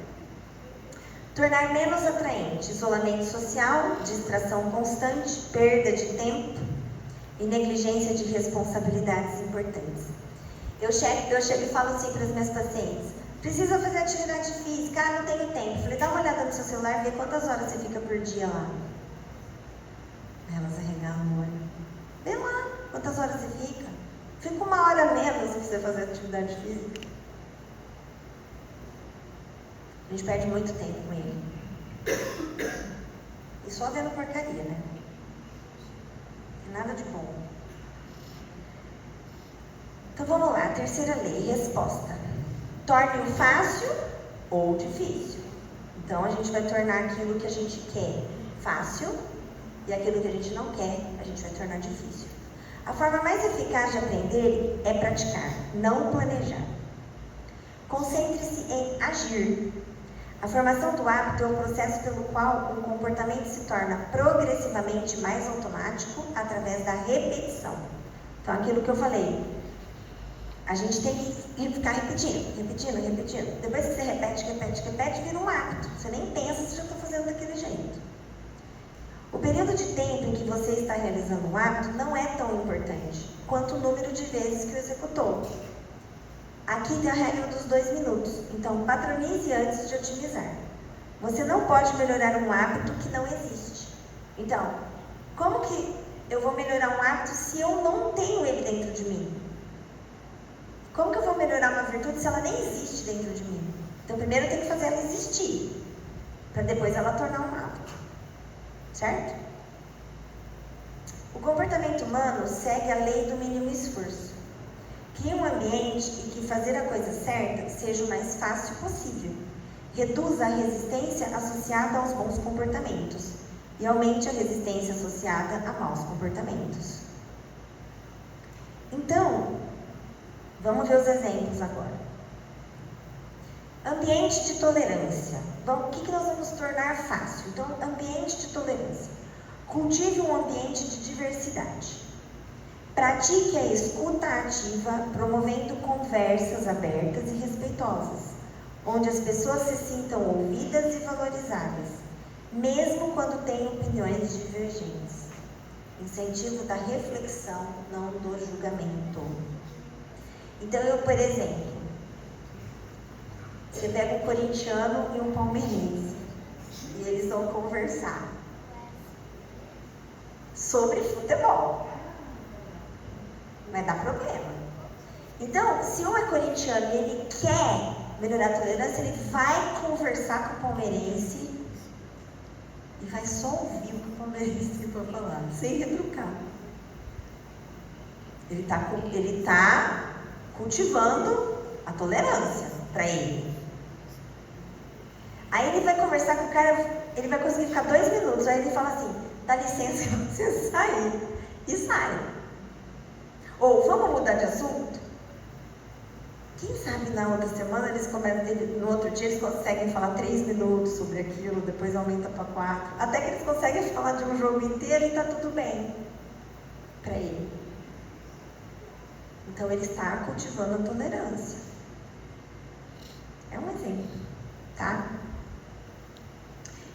Tornar menos atraente, isolamento social, distração constante, perda de tempo e negligência de responsabilidades importantes. Eu chego e falo assim para as minhas pacientes, precisa fazer atividade física, não tenho tempo. Falei, dá uma olhada no seu celular e vê quantas horas você fica por dia lá. Elas arregalam o olho. Vê lá, quantas horas você fica. Fica 1 hora menos se você fazer atividade física. A gente perde muito tempo com ele. E só vendo porcaria, né? Nada de bom. Então vamos lá, terceira lei, resposta. Torne-o fácil ou difícil. Então a gente vai tornar aquilo que a gente quer fácil e aquilo que a gente não quer, a gente vai tornar difícil. A forma mais eficaz de aprender é praticar, não planejar. Concentre-se em agir. A formação do hábito é o processo pelo qual o comportamento se torna progressivamente mais automático através da repetição. Então, aquilo que eu falei, a gente tem que ficar repetindo. Depois que você repete, vira um hábito. Você nem pensa se já está fazendo daquele jeito. O período de tempo em que você está realizando um hábito não é tão importante quanto o número de vezes que o executou. Aqui tem a regra dos 2 minutos, então patronize antes de otimizar. Você não pode melhorar um hábito que não existe. Então, como que eu vou melhorar um hábito se eu não tenho ele dentro de mim? Como que eu vou melhorar uma virtude se ela nem existe dentro de mim? Então, primeiro eu tenho que fazer ela existir, para depois ela tornar um hábito. certo? O comportamento humano segue a lei do mínimo esforço. Cria um ambiente em que fazer a coisa certa seja o mais fácil possível. Reduza a resistência associada aos bons comportamentos e aumente a resistência associada a maus comportamentos. Então, vamos ver os exemplos agora. Ambiente de tolerância. O que nós vamos tornar fácil? Então, ambiente de tolerância. Cultive um ambiente de diversidade. Pratique a escuta ativa, promovendo conversas abertas e respeitosas, onde as pessoas se sintam ouvidas e valorizadas, mesmo quando têm opiniões divergentes. Incentivo da reflexão, não do julgamento. Então, por exemplo, você pega um corintiano e um palmeirense, e eles vão conversar sobre futebol. Vai dar problema. Então, se um é corintiano e ele quer melhorar a tolerância, ele vai conversar com o palmeirense e vai só ouvir o que o palmeirense vai falar, sem retrucar. Ele está cultivando a tolerância para ele. Aí ele vai conversar com o cara, ele vai conseguir ficar 2 minutos, aí ele fala assim, dá licença você sair, e sai. Ou, vamos mudar de assunto? Quem sabe na outra semana, no outro dia eles conseguem falar 3 minutos sobre aquilo, depois aumenta para 4, até que eles conseguem falar de um jogo inteiro e está tudo bem para ele. Então ele está cultivando a tolerância. É um exemplo, tá?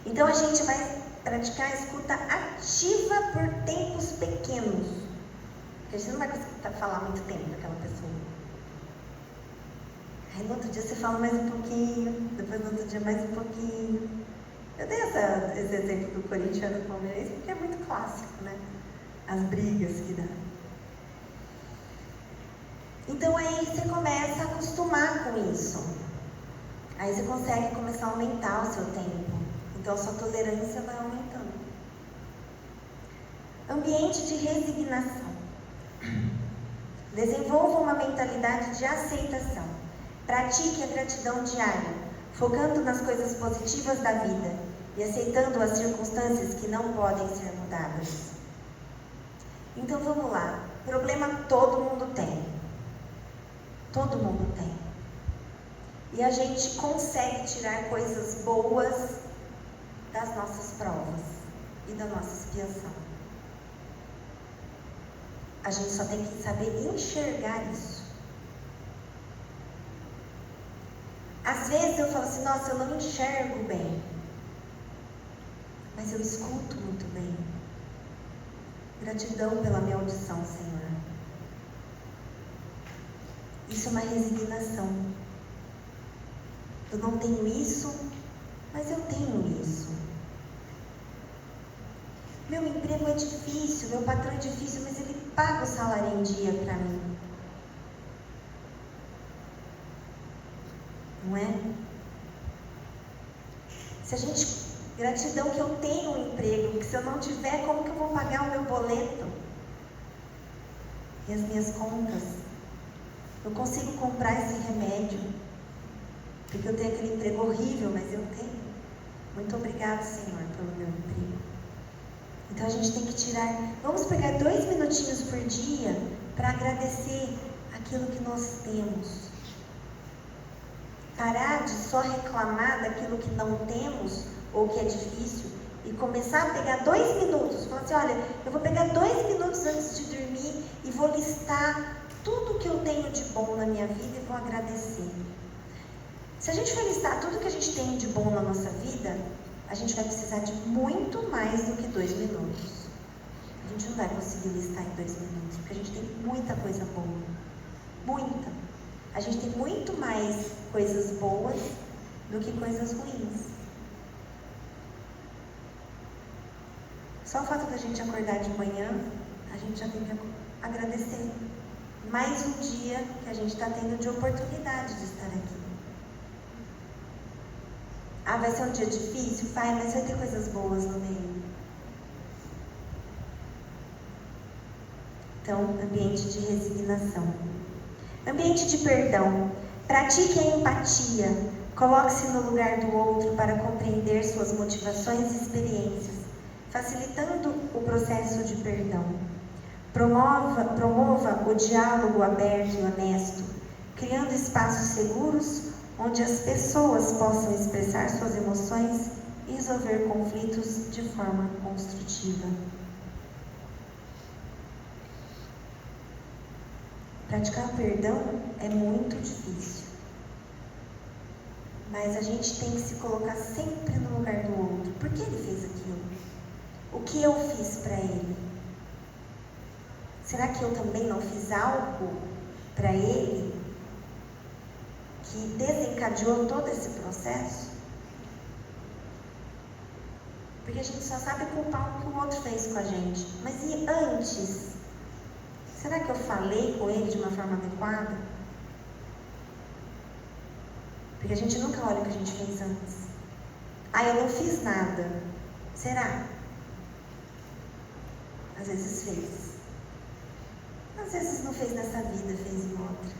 Então a gente vai praticar a escuta ativa por tempos pequenos. Porque a gente não vai conseguir falar muito tempo com aquela pessoa. Aí no outro dia você fala mais um pouquinho, depois no outro dia mais um pouquinho. Eu dei esse exemplo do corintiano e palmeirense porque é muito clássico, né? As brigas que dá. Então aí você começa a acostumar com isso. Aí você consegue começar a aumentar o seu tempo. Então a sua tolerância vai aumentando. Ambiente de resignação. Desenvolva uma mentalidade de aceitação. Pratique a gratidão diária, focando nas coisas positivas da vida e aceitando as circunstâncias que não podem ser mudadas. Então vamos lá. Problema todo mundo tem. Todo mundo tem. E a gente consegue tirar coisas boas das nossas provas e da nossa expiação. A gente só tem que saber enxergar isso. Às vezes eu falo assim, nossa, eu não enxergo bem. Mas eu escuto muito bem. Gratidão pela minha audição, Senhor. Isso é uma resignação. Eu não tenho isso, mas eu tenho isso. Meu emprego é difícil, meu patrão é difícil, mas ele paga o salário em dia para mim. Não é? Se a gente... Gratidão que eu tenho um emprego, que se eu não tiver, como que eu vou pagar o meu boleto? E as minhas contas? Eu consigo comprar esse remédio, porque eu tenho aquele emprego horrível, mas eu tenho. Muito obrigado, Senhor, pelo meu emprego. Então a gente tem que tirar, vamos pegar 2 minutinhos por dia para agradecer aquilo que nós temos. Parar de só reclamar daquilo que não temos ou que é difícil e começar a pegar 2 minutos. Falar assim, olha, eu vou pegar 2 minutos antes de dormir e vou listar tudo que eu tenho de bom na minha vida e vou agradecer. Se a gente for listar tudo que a gente tem de bom na nossa vida, a gente vai precisar de muito mais do que 2 minutos. A gente não vai conseguir listar em 2 minutos, porque a gente tem muita coisa boa. Muita. A gente tem muito mais coisas boas do que coisas ruins. Só o fato da gente acordar de manhã, a gente já tem que agradecer. Mais um dia que a gente está tendo de oportunidade de estar aqui. Ah, vai ser um dia difícil? Vai, mas vai ter coisas boas no meio. Então, ambiente de resignação. Ambiente de perdão. Pratique a empatia. Coloque-se no lugar do outro para compreender suas motivações e experiências, facilitando o processo de perdão. Promova o diálogo aberto e honesto, criando espaços seguros onde as pessoas possam expressar suas emoções e resolver conflitos de forma construtiva. Praticar o perdão é muito difícil, mas a gente tem que se colocar sempre no lugar do outro. Por que ele fez aquilo? O que eu fiz para ele? Será que eu também não fiz algo para ele que desencadeou todo esse processo? Porque a gente só sabe culpar o que o outro fez com a gente. Mas e antes? Será que eu falei com ele de uma forma adequada? Porque a gente nunca olha o que a gente fez antes. Ah, eu não fiz nada. Será? Às vezes fez. Às vezes não fez nessa vida, fez em outra.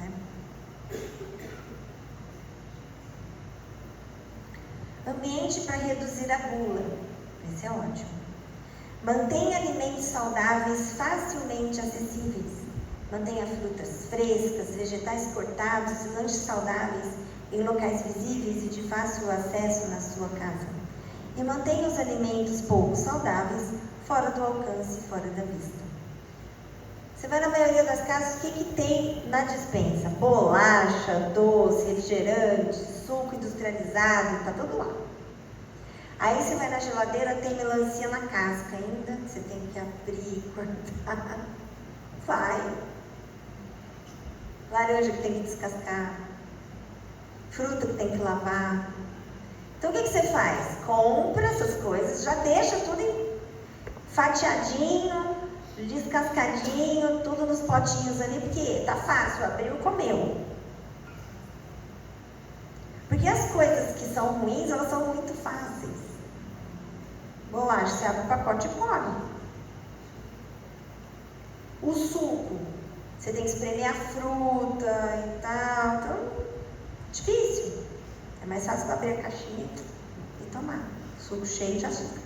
Né? Ambiente para reduzir a gula. Esse é ótimo. Mantenha alimentos saudáveis facilmente acessíveis. Mantenha frutas frescas, vegetais cortados e lanches saudáveis em locais visíveis e de fácil acesso na sua casa. E mantenha os alimentos pouco saudáveis fora do alcance, fora da vista. Você vai na maioria das casas, o que tem na despensa? Bolacha, doce, refrigerante, suco industrializado, está tudo lá. Aí você vai na geladeira, tem melancia na casca ainda, você tem que abrir, cortar. Vai. Laranja que tem que descascar. Fruta que tem que lavar. Então o que você faz? Compra essas coisas, já deixa tudo fatiadinho, descascadinho, tudo nos potinhos ali, porque tá fácil, abriu, comeu. Porque as coisas que são ruins, elas são muito fáceis. Bolacha, você abre o pacote e come. O suco, você tem que espremer a fruta e tal, então, difícil. É mais fácil abrir a caixinha e tomar. Suco cheio de açúcar.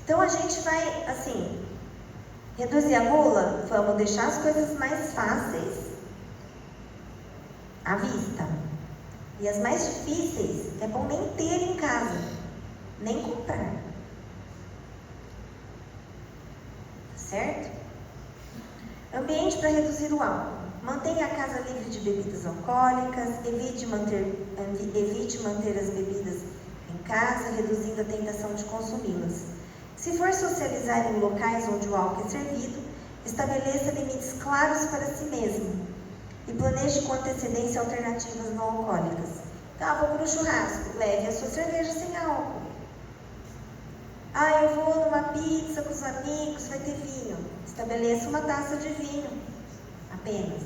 Então a gente vai, assim, reduzir a gula, vamos deixar as coisas mais fáceis à vista. E as mais difíceis, é bom nem ter em casa, nem comprar. Certo? Ambiente para reduzir o álcool. Mantenha a casa livre de bebidas alcoólicas, evite manter as bebidas em casa, reduzindo a tentação de consumi-las. Se for socializar em locais onde o álcool é servido, estabeleça limites claros para si mesmo e planeje com antecedência alternativas não alcoólicas. Então, vou para o churrasco, leve a sua cerveja sem álcool. Eu vou numa pizza com os amigos, vai ter vinho. Estabeleça uma taça de vinho, apenas.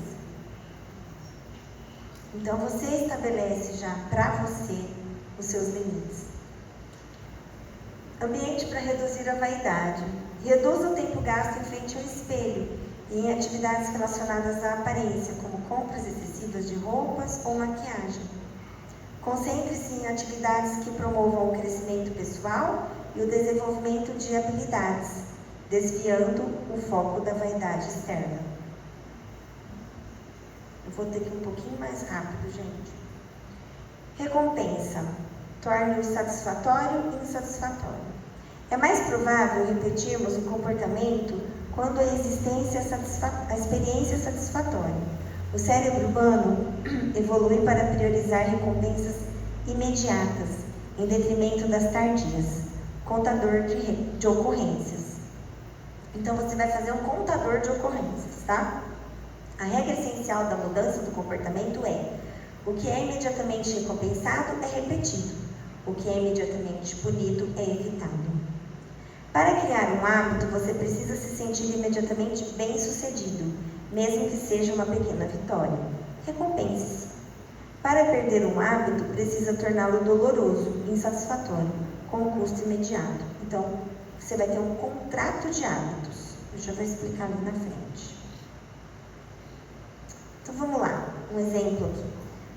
Então, você estabelece já para você os seus limites. Ambiente para reduzir a vaidade. Reduza o tempo gasto em frente ao espelho e em atividades relacionadas à aparência, como compras excessivas de roupas ou maquiagem. Concentre-se em atividades que promovam o crescimento pessoal e o desenvolvimento de habilidades, desviando o foco da vaidade externa. Eu vou ter que ir um pouquinho mais rápido, gente. Recompensa. Torne o satisfatório e insatisfatório. É mais provável repetirmos o comportamento quando a experiência é satisfatória. O cérebro humano evolui para priorizar recompensas imediatas, em detrimento das tardias. Contador de ocorrências. Então, você vai fazer um contador de ocorrências, tá? A regra essencial da mudança do comportamento é: o que é imediatamente recompensado é repetido, o que é imediatamente punido é evitado. Para criar um hábito, você precisa se sentir imediatamente bem-sucedido, mesmo que seja uma pequena vitória. Recompense-se. Para perder um hábito, precisa torná-lo doloroso, insatisfatório, com um custo imediato. Então, você vai ter um contrato de hábitos. Eu já vou explicar ali na frente. Então vamos lá, um exemplo aqui.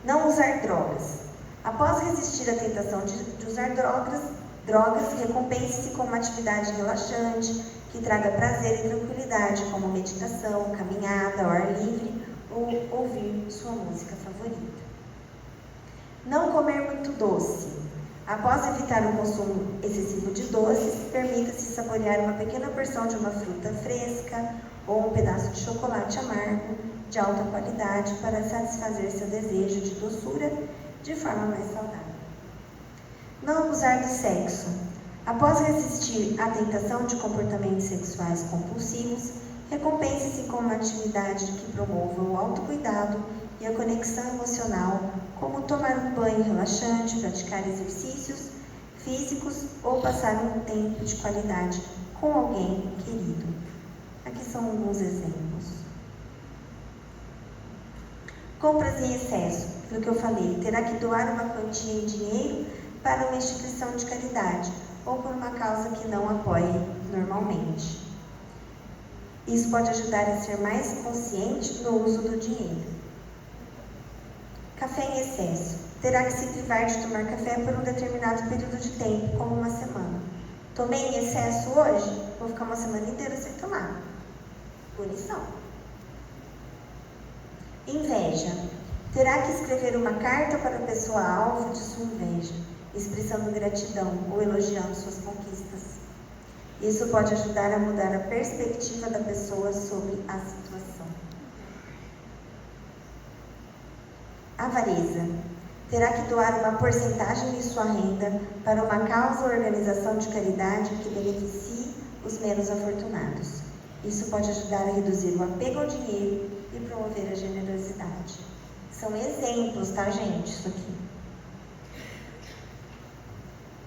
Não usar drogas. Após resistir à tentação de usar drogas, recompense-se com uma atividade relaxante, que traga prazer e tranquilidade, como meditação, caminhada ao ar livre ou ouvir sua música favorita. Não comer muito doce. Após evitar o consumo excessivo de doces, permita-se saborear uma pequena porção de uma fruta fresca ou um pedaço de chocolate amargo de alta qualidade para satisfazer seu desejo de doçura de forma mais saudável. Não abusar do sexo. Após resistir à tentação de comportamentos sexuais compulsivos, recompense-se com uma atividade que promova o autocuidado e a conexão emocional, como tomar um banho relaxante, praticar exercícios físicos ou passar um tempo de qualidade com alguém querido. Aqui são alguns exemplos. Compras em excesso, pelo que eu falei, terá que doar uma quantia em dinheiro para uma instituição de caridade ou por uma causa que não apoie normalmente. Isso pode ajudar a ser mais consciente no uso do dinheiro. Café em excesso. Terá que se privar de tomar café por um determinado período de tempo, como uma semana. Tomei em excesso hoje, vou ficar uma semana inteira sem tomar. Punição. Inveja. Terá que escrever uma carta para a pessoa alvo de sua inveja, expressando gratidão ou elogiando suas conquistas. Isso pode ajudar a mudar a perspectiva da pessoa sobre a situação. Avareza. Terá que doar uma porcentagem de sua renda para uma causa ou organização de caridade que beneficie os menos afortunados. Isso pode ajudar a reduzir o apego ao dinheiro e promover a generosidade. São exemplos, tá, gente? Isso aqui.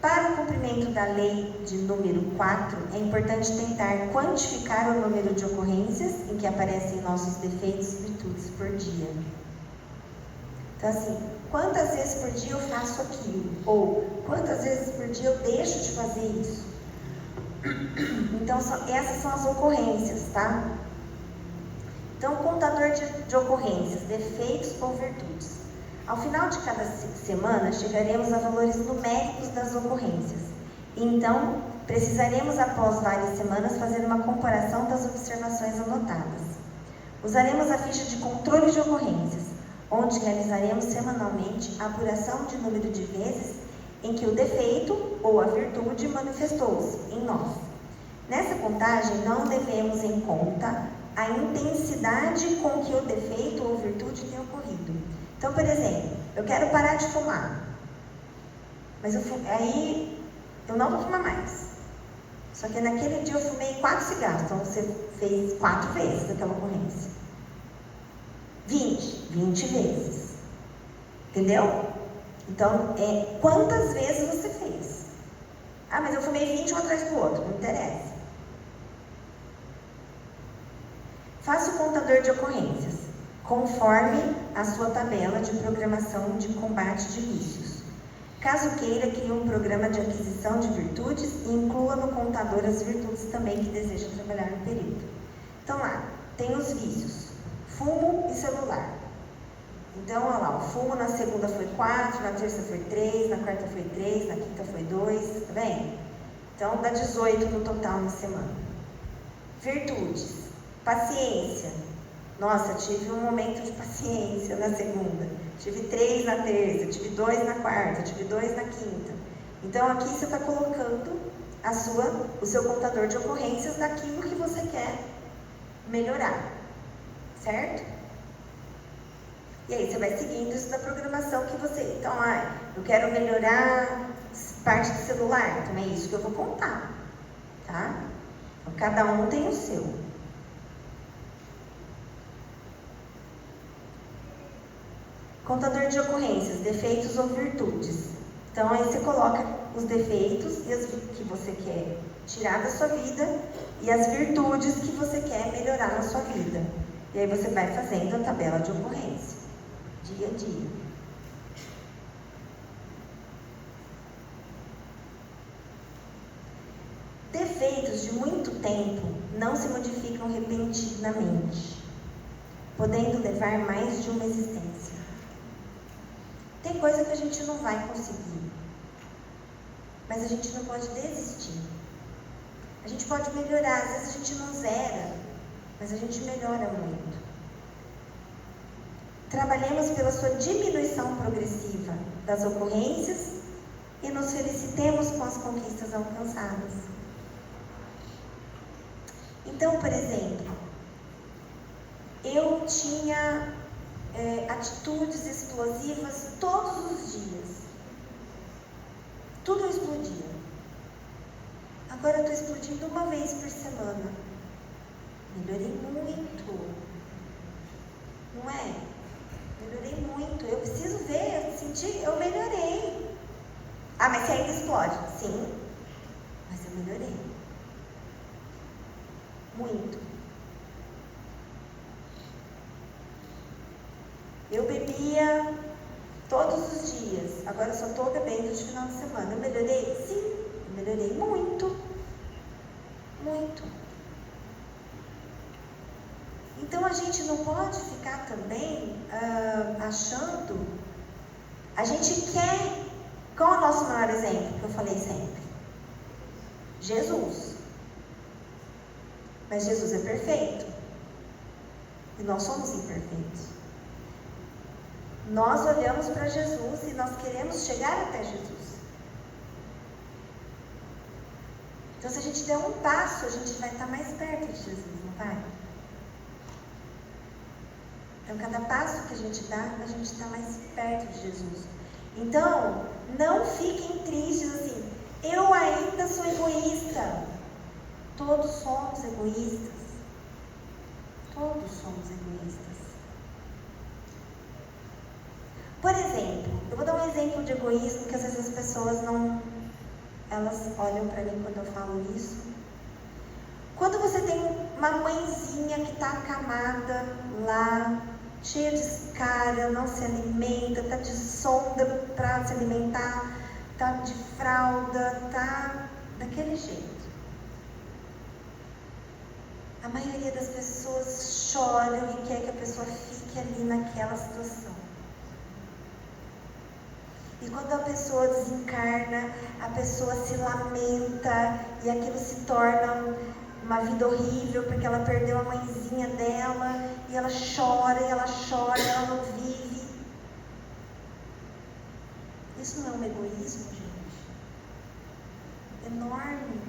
Para o cumprimento da lei de número 4, é importante tentar quantificar o número de ocorrências em que aparecem nossos defeitos e virtudes por dia. Então, assim, quantas vezes por dia eu faço aquilo? Ou quantas vezes por dia eu deixo de fazer isso? Então, essas são as ocorrências, tá? Então, contador de ocorrências, defeitos ou virtudes. Ao final de cada semana, chegaremos a valores numéricos das ocorrências. Então, precisaremos, após várias semanas, fazer uma comparação das observações anotadas. Usaremos a ficha de controle de ocorrências, onde realizaremos semanalmente a apuração de número de vezes em que o defeito ou a virtude manifestou-se em nós. Nessa contagem, não levemos em conta a intensidade com que o defeito ou virtude tem ocorrido. Então, por exemplo, eu quero parar de fumar, mas aí eu não vou fumar mais. Só que naquele dia eu fumei 4 cigarros, então você fez 4 vezes aquela ocorrência. 20 vezes. Entendeu? Então, quantas vezes você fez? Ah, mas eu fumei 20 um atrás do outro, não interessa. Faça o contador de ocorrências, conforme a sua tabela de programação de combate de vícios. Caso queira, crie um programa de aquisição de virtudes e inclua no contador as virtudes também que deseja trabalhar no período. Então lá, tem os vícios, fumo e celular. Então, olha lá, o fumo na segunda foi 4, na terça foi 3, na quarta foi 3, na quinta foi 2, tá vendo? Então, dá 18 no total na semana. Virtudes, paciência. Nossa, tive um momento de paciência na segunda, tive 3 na terça, tive 2 na quarta, tive 2 na quinta. Então, aqui você está colocando o seu contador de ocorrências daquilo que você quer melhorar, certo? E aí você vai seguindo isso da programação que você... Então, eu quero melhorar parte do celular, então é isso que eu vou contar, tá? Então, cada um tem o seu. Contador de ocorrências, defeitos ou virtudes. Então, aí você coloca os defeitos e as que você quer tirar da sua vida e as virtudes que você quer melhorar na sua vida. E aí você vai fazendo a tabela de ocorrência, dia a dia. efeitos de muito tempo não se modificam repentinamente, podendo levar mais de uma existência. Tem coisa que a gente não vai conseguir, mas a gente não pode desistir. A gente pode melhorar, às vezes a gente não zera, mas a gente melhora muito. Trabalhemos pela sua diminuição progressiva das ocorrências e nos felicitemos com as conquistas alcançadas. Então, por exemplo, eu tinha atitudes explosivas todos os dias. Tudo explodia. Agora eu estou explodindo uma vez por semana. Melhorei muito. Não é? Melhorei muito. Eu preciso ver, sentir, eu melhorei. Ah, mas você ainda explode? Sim. Mas eu melhorei. Muito. Eu bebia todos os dias. Agora eu só estou bebendo de final de semana. Eu melhorei? Sim. Eu melhorei muito. Muito. Então a gente não pode ficar também achando. A gente quer. Qual é o nosso maior exemplo que eu falei sempre? Jesus. Mas Jesus é perfeito. E nós somos imperfeitos. Nós olhamos para Jesus e nós queremos chegar até Jesus. Então, se a gente der um passo, a gente vai estar mais perto de Jesus, não vai? Então, cada passo que a gente dá, a gente está mais perto de Jesus. Então, não fiquem tristes assim, eu ainda sou egoísta. Todos somos egoístas. Todos somos egoístas. Por exemplo, eu vou dar um exemplo de egoísmo que às vezes as pessoas não... Elas olham para mim quando eu falo isso. Quando você tem uma mãezinha que está acamada lá, cheia de escária, não se alimenta, está de sonda para se alimentar, está de fralda, está daquele jeito. A maioria das pessoas choram e quer que a pessoa fique ali naquela situação. E quando a pessoa desencarna, a pessoa se lamenta e aquilo se torna uma vida horrível porque ela perdeu a mãezinha dela e ela chora, e ela não vive. Isso não é um egoísmo, gente? Enorme.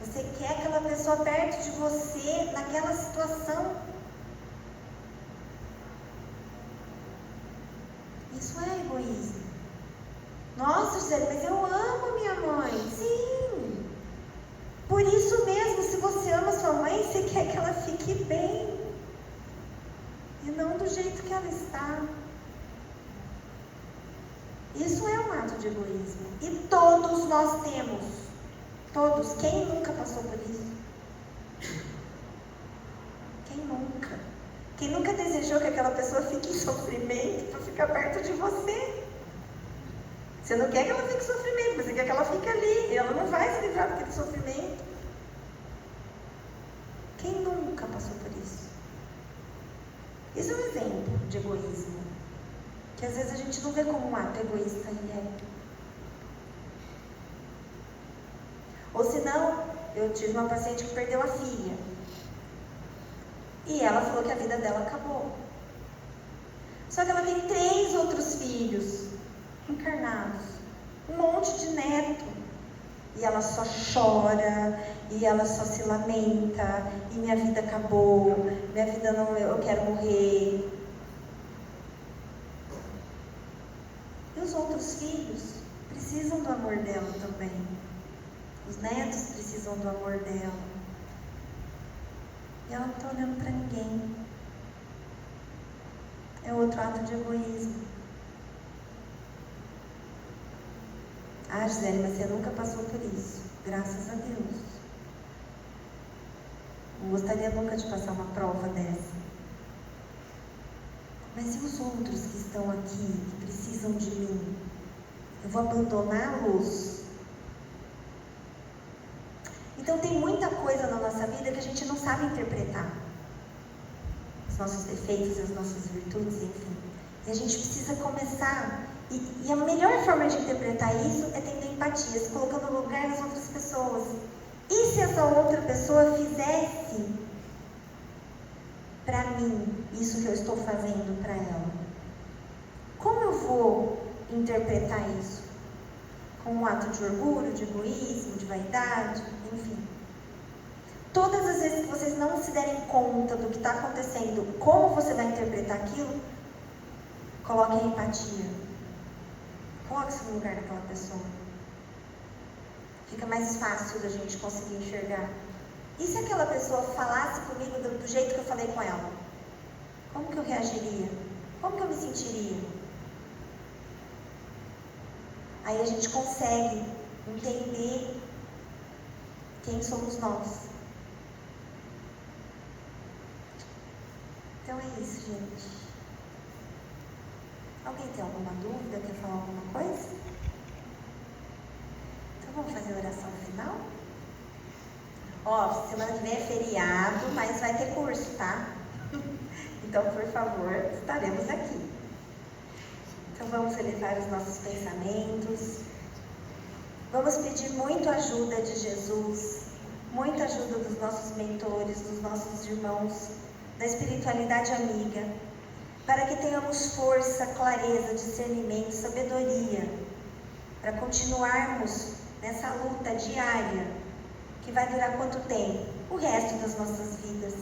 Você quer aquela pessoa perto de você naquela situação. Isso é egoísmo. Nossa, Gisele, mas eu amo a minha mãe. Sim. Por isso mesmo, se você ama sua mãe, você quer que ela fique bem. E não do jeito que ela está. Isso é um ato de egoísmo. E todos nós temos. Todos. Quem nunca passou por isso? Quem nunca? Quem nunca desejou que aquela pessoa fique em sofrimento para ficar perto de você? Você não quer que ela fique em sofrimento, mas você quer que ela fique ali. E ela não vai se livrar daquele sofrimento. Quem nunca passou por isso? Isso é um exemplo de egoísmo. Que às vezes a gente não vê como um ato egoísta e é. Ou senão, eu tive uma paciente que perdeu a filha. E ela falou que a vida dela acabou. Só que ela tem 3 outros filhos encarnados, um monte de neto. E ela só chora, e ela só se lamenta, e minha vida acabou, minha vida não, eu quero morrer. E os outros filhos precisam do amor dela também. Os netos precisam do amor dela. E ela não está olhando para ninguém. É outro ato de egoísmo. Ah, Gisele, mas você nunca passou por isso. Graças a Deus. Não gostaria nunca de passar uma prova dessa. Mas e os outros que estão aqui, que precisam de mim? Eu vou abandoná-los? Então tem muita coisa na nossa vida que a gente não sabe interpretar. Os nossos defeitos, as nossas virtudes, enfim. E a gente precisa começar. E a melhor forma de interpretar isso é tendo empatia, se colocando no lugar das outras pessoas. E se essa outra pessoa fizesse para mim isso que eu estou fazendo para ela? Como eu vou interpretar isso? Como um ato de orgulho, de egoísmo, de vaidade, enfim. Todas as vezes que vocês não se derem conta do que está acontecendo, como você vai interpretar aquilo, coloque a empatia. Coloque-se no lugar daquela pessoa. Fica mais fácil da gente conseguir enxergar. E se aquela pessoa falasse comigo do jeito que eu falei com ela? Como que eu reagiria? Como que eu me sentiria? Aí a gente consegue entender quem somos nós. Então é isso, gente. Alguém tem alguma dúvida? Quer falar alguma coisa? Então vamos fazer a oração final? Ó, semana que vem é feriado, mas vai ter curso, tá? Então, por favor, estaremos aqui. Então vamos elevar os nossos pensamentos. Vamos pedir muito ajuda de Jesus, muita ajuda dos nossos mentores, dos nossos irmãos, da espiritualidade amiga, para que tenhamos força, clareza, discernimento, sabedoria, para continuarmos nessa luta diária, que vai durar quanto tempo? O resto das nossas vidas.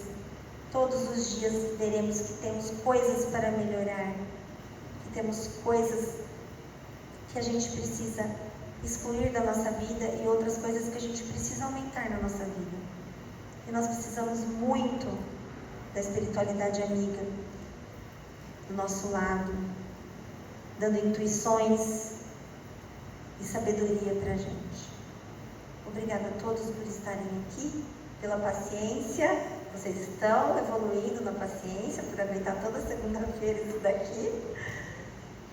Todos os dias veremos que temos coisas para melhorar, que temos coisas que a gente precisa excluir da nossa vida e outras coisas que a gente precisa aumentar na nossa vida. E nós precisamos muito da espiritualidade amiga do nosso lado, dando intuições e sabedoria para a gente. Obrigada a todos por estarem aqui, pela paciência. Vocês estão evoluindo na paciência, por aguentar toda segunda-feira isso daqui.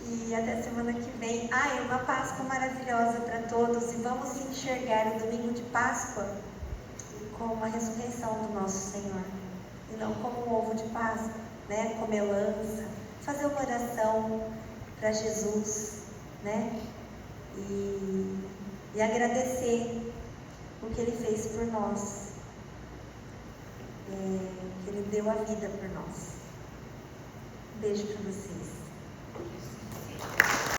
E até semana que vem. E uma Páscoa maravilhosa para todos. E vamos enxergar o domingo de Páscoa como a ressurreição do nosso Senhor. E não como um ovo de Páscoa, né? Comelança. Fazer uma oração para Jesus, né? E agradecer o que Ele fez por nós. Que Ele deu a vida por nós. Um beijo para vocês.